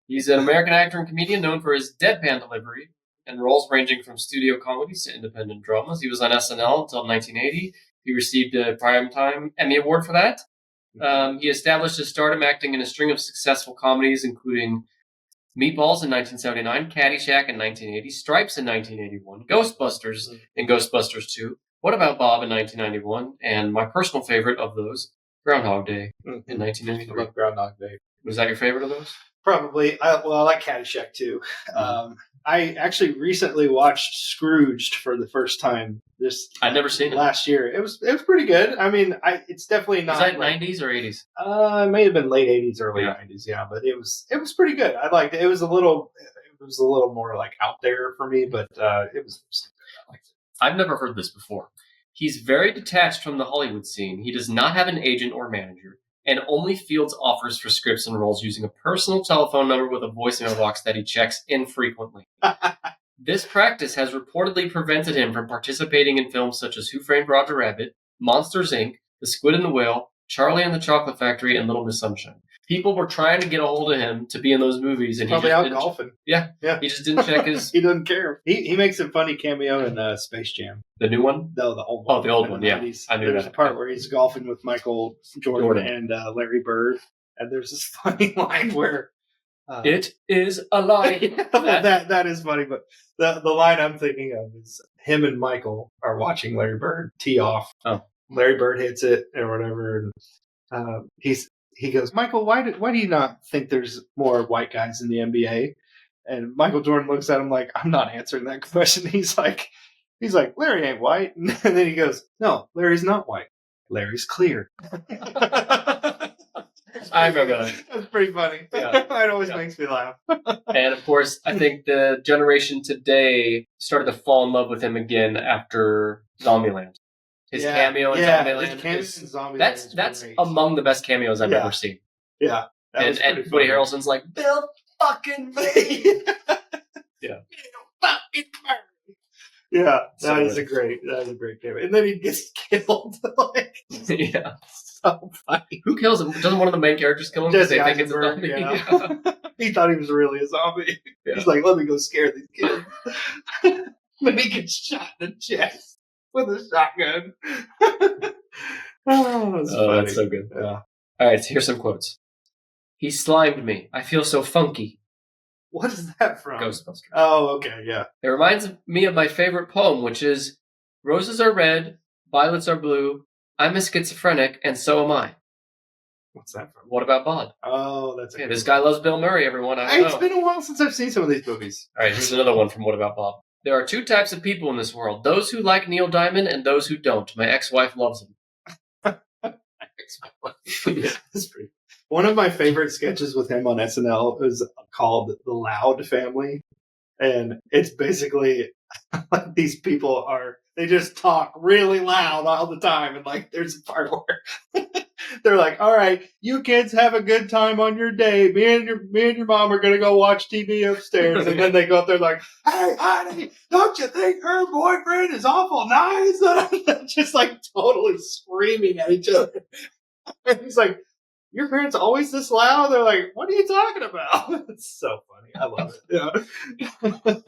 He's an American actor and comedian known for his deadpan delivery and roles ranging from studio comedies to independent dramas. He was on SNL until 1980. He received a Primetime Emmy Award for that. He established his stardom acting in a string of successful comedies, including Meatballs in 1979, Caddyshack in 1980, Stripes in 1981, Ghostbusters in Ghostbusters 2, What About Bob in 1991, and my personal favorite of those, Groundhog Day in 1993. I love Groundhog Day. Was that your favorite of those? Probably. I like Caddyshack too. I actually recently watched Scrooged for the first time. I'd never seen it last year. It was pretty good. I mean, it's definitely not. Was that 90s or 80s? It may have been late 80s, early 90s. Yeah, but it was pretty good. I liked it. It was a little more like out there for me, but it was. I liked it. I've never heard this before. He's very detached from the Hollywood scene. He does not have an agent or manager, and only fields offers for scripts and roles using a personal telephone number with a voicemail box that he checks infrequently. This practice has reportedly prevented him from participating in films such as Who Framed Roger Rabbit, Monsters, Inc., The Squid and the Whale, Charlie and the Chocolate Factory, and Little Miss Sunshine. People were trying to get a hold of him to be in those movies, and probably out golfing. Yeah. He just didn't check his. He doesn't care. He makes a funny cameo in Space Jam. The new one? No, the old one. Oh, the old one. Yeah, I knew there's a part where he's golfing with Michael Jordan. And Larry Bird, and there's this funny line where it is a line. that is funny, but the line I'm thinking of is him and Michael are watching Larry Bird tee off. Oh. Larry Bird hits it or whatever, and he goes, Michael, why do you not think there's more white guys in the NBA? And Michael Jordan looks at him like, I'm not answering that question. He's like, Larry ain't white. And then he goes, no, Larry's not white. Larry's clear. I remember that. That's pretty funny. Yeah. It always makes me laugh. And of course, I think the generation today started to fall in love with him again after Zombieland. His cameo in Zombieland. That's among the best cameos I've ever seen. Yeah. And Woody Harrelson's like, Bill fucking me. Yeah. Yeah, that is a great cameo. And then he gets killed. Yeah. So funny. Who kills him? Doesn't one of the main characters kill him because they think it's a zombie? Yeah. He thought he was really a zombie. Yeah. He's like, let me go scare these kids. Then he gets shot in the chest with a shotgun. That's so good. Yeah. All right, so here's some quotes. He slimed me. I feel so funky. What is that from? Ghostbusters. Oh, okay, yeah. It reminds me of my favorite poem, which is, roses are red, violets are blue, I'm a schizophrenic, and so am I. What's that from? What About Bob? Oh, that's okay. This guy loves Bill Murray, everyone. I don't know. It's been a while since I've seen some of these movies. All right, here's another one from What About Bob. There are two types of people in this world, those who like Neil Diamond and those who don't. My ex-wife loves him. That's pretty. One of my favorite sketches with him on SNL is called The Loud Family. And it's basically like these people they just talk really loud all the time. And like there's a part where they're like, all right, you kids have a good time on your day. Me and your mom are going to go watch TV upstairs. And then they go up there like, hey, honey, don't you think her boyfriend is awful nice? And just like totally screaming at each other. And he's like, your parents always this loud? They're like, what are you talking about? It's so funny. I love it. Yeah.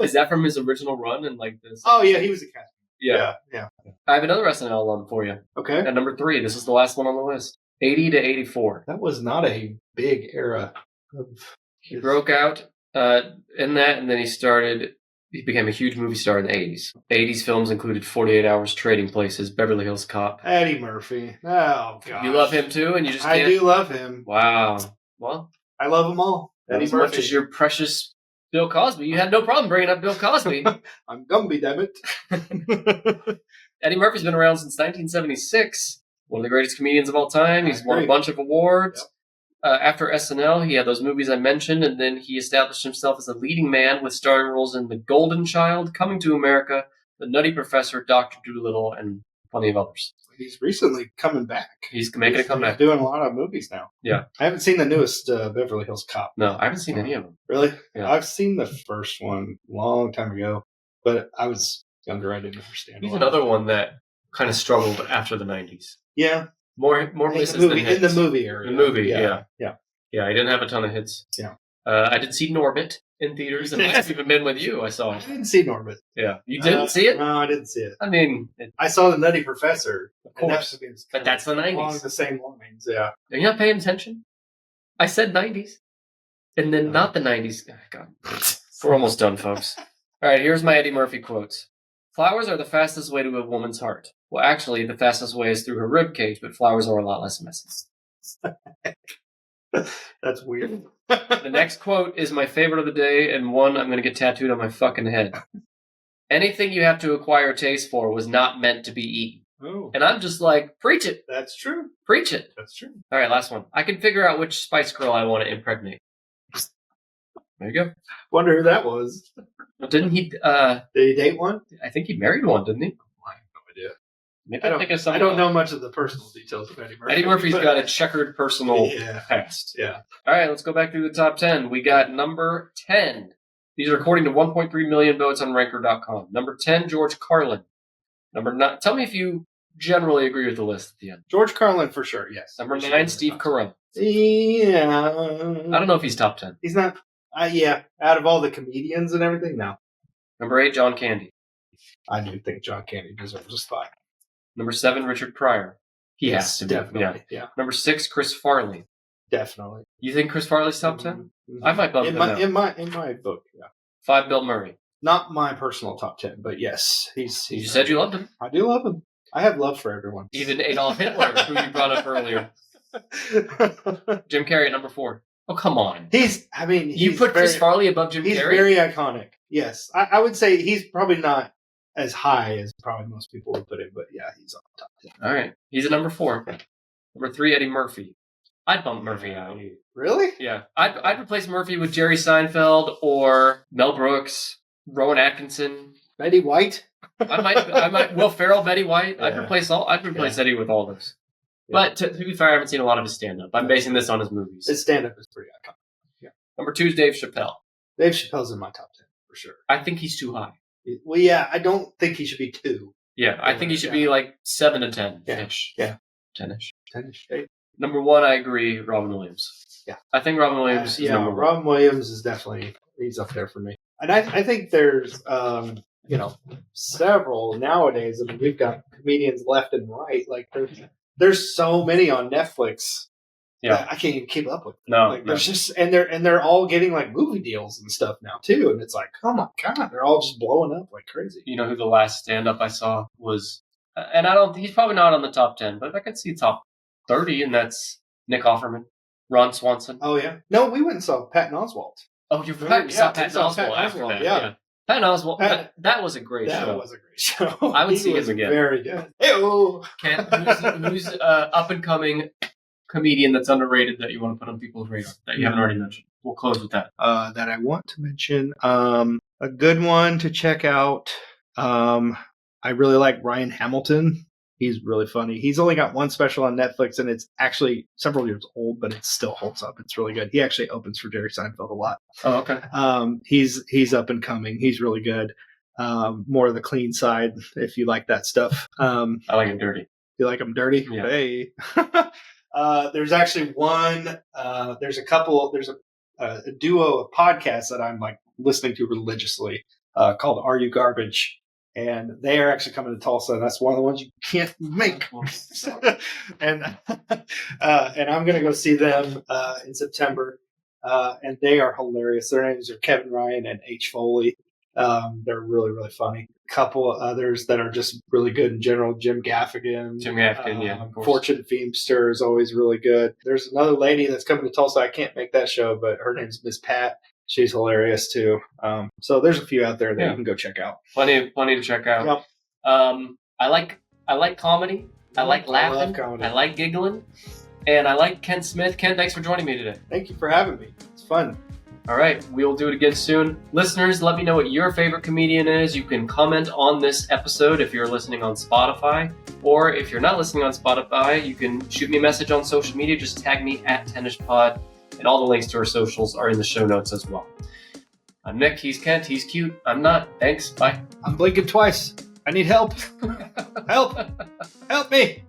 Is that from his original run and like this? Oh, yeah, he was a cast. Yeah. I have another SNL one for you. Okay. At number 3, this is the last one on the list. 80 to 84. That was not a big era. He broke out in that, and then he became a huge movie star in the 80s. 80s films included 48 Hours, Trading Places, Beverly Hills Cop. Eddie Murphy. Oh, God. You love him too, and you just can't... I do love him. Wow. Well, I love them all. Eddie Murphy. Much as your precious Bill Cosby. You had no problem bringing up Bill Cosby. I'm Gumby, damn it. Eddie Murphy's been around since 1976. One of the greatest comedians of all time. He's won a bunch of awards. Yep. After SNL, he had those movies I mentioned, and then he established himself as a leading man with starring roles in The Golden Child, Coming to America, The Nutty Professor, Dr. Dolittle, and plenty of others. He's recently coming back. He's making a comeback. He's doing a lot of movies now. Yeah. I haven't seen the newest Beverly Hills Cop. No, I haven't seen any of them. Really? Yeah. I've seen the first one a long time ago, but I was younger. I didn't understand. He's another one that kind of struggled after the 90s. Yeah. More misses than hits. In the movie area. The movie, Yeah. Yeah, he didn't have a ton of hits. Yeah. I did see Norbit in theaters, and I've even been with you. I saw I it. didn't see Norbit. Yeah. You didn't see it? No, I didn't see it. I mean, I saw The Nutty Professor. Of course. But that's the 90s. Along the same lines, yeah. Are you not paying attention? I said 90s. And then not the 90s. Oh, God. We're almost done, folks. All right, here's my Eddie Murphy quotes. Flowers are the fastest way to a woman's heart. Well, actually, the fastest way is through her rib cage, but flowers are a lot less messy. That's weird. The next quote is my favorite of the day, and one I'm going to get tattooed on my fucking head. Anything you have to acquire a taste for was not meant to be eaten. Oh, And I'm just like, preach it. that's true. Preach it. That's true. All right, last one. I can figure out which Spice Girl I want to impregnate. There you go. Wonder who that was. Didn't he, Did he date one? I think he married one, didn't he? I have no idea. Maybe I I'm don't, thinking of I someone don't else. know much of the personal details of Eddie Murphy. Eddie Murphy's but- got a checkered personal Yeah. past. Yeah. All right, let's go back through the top 10. We got number 10. These are according to 1.3 million votes on Ranker.com. Number 10, George Carlin. Number 9, tell me if you generally agree with the list at the end. George Carlin for sure, yes. Number 9, Steve Carell. Yeah. I don't know if he's top 10. He's not. Yeah. Out of all the comedians and everything, no. Number 8, John Candy. I do think John Candy deserves a spot. Number 7, Richard Pryor. He has to be. definitely. Yeah. Yeah, Number 6, Chris Farley. definitely. You think Chris Farley's top 10? Mhm. I might bump in him my up. in my book. Yeah, 5, Bill Murray. not my personal top 10, but yes, he's. You said you loved him. I do love him. I have love for everyone. Even Adolf Hitler, who you brought up earlier. Jim Carrey at number 4. Oh, come on. He's. I mean, You he's put Chris very- Farley above Jim He's Carrey? very iconic. Yes, I would say he's probably not as high as probably most people would put him, but yeah, he's on top 10. All right. He's at number 4. Number 3, Eddie Murphy. I'd bump Murphy out. Really? Yeah. I'd replace Murphy with Jerry Seinfeld or Mel Brooks, Rowan Atkinson. Betty White? I might Will Ferrell, Betty White. I'd Yeah. replace Eddie with all those. Yeah. But to be fair, I haven't seen a lot of his stand-up. I'm basing this on his movies. His stand-up is pretty iconic. Number 2 is Dave Chappelle. Dave Chappelle's in my top 10 for sure. I think he's too high. Well, yeah, I don't think he should be 2. Yeah, I think he should be like 7 to 10-ish. Yeah. 10-ish. 10-ish. Number 1, I agree, Robin Williams. Yeah. I think Robin Williams is Yeah, number 1. Robin Williams is definitely, he's up there for me. And I think there's, several nowadays. I mean, we've got comedians left and right. Like, there's so many on Netflix. Yeah. that I can't even keep up with. No, Like, no. there's just, and they're all getting like movie deals and stuff now too. And it's like, oh my God, they're all just blowing up like crazy. You know who the last stand-up I saw was, and he's probably not on the top 10, but I could see top 30, and that's Nick Offerman, Ron Swanson. Oh yeah. No, we went and saw Patton Oswalt. Oh, you're right. We saw Patton Oswalt after that. Yeah. Patton Oswalt, that was a great show. That was a great show. I would He see him was again. Very good. Ew. Ken, who's up-and-coming comedian that's underrated that you want to put on people's radar that you haven't already mentioned? We'll close with that. That I want to mention. A good one to check out. I really like Ryan Hamilton. He's really funny. He's only got one special on Netflix, and it's actually several years old, but it still holds up. It's really good. He actually opens for Jerry Seinfeld a lot. Oh, okay. He's up and coming. He's really good. More of the clean side, if you like that stuff. I like him dirty. You like them dirty? Yeah. Hey. There's actually one. There's a duo of podcasts that I'm like listening to religiously called Are You Garbage? And they are actually coming to Tulsa. And that's one of the ones you can't make. and I'm going to go see them in September. And they are hilarious. Their names are Kevin Ryan and H. Foley. They're really, really funny. A couple of others that are just really good in general. Jim Gaffigan. Yeah, of course. Fortune Feimster is always really good. There's another lady that's coming to Tulsa. I can't make that show, but her name's Miss Pat. She's hilarious too. So there's a few out there that you can go check out. Plenty to check out. Yep. I like comedy. I like laughing. love comedy. I like giggling. And I like Ken Smith. Ken, thanks for joining me today. Thank you for having me. It's fun. All right, we'll do it again soon. Listeners, let me know what your favorite comedian is. You can comment on this episode if you're listening on Spotify. Or if you're not listening on Spotify, you can shoot me a message on social media. Just tag me at TennisPod. And all the links to our socials are in the show notes as well. I'm Nick. He's Kent. He's cute. I'm not. Thanks. Bye. I'm blinking twice. I need help. Help! Help me!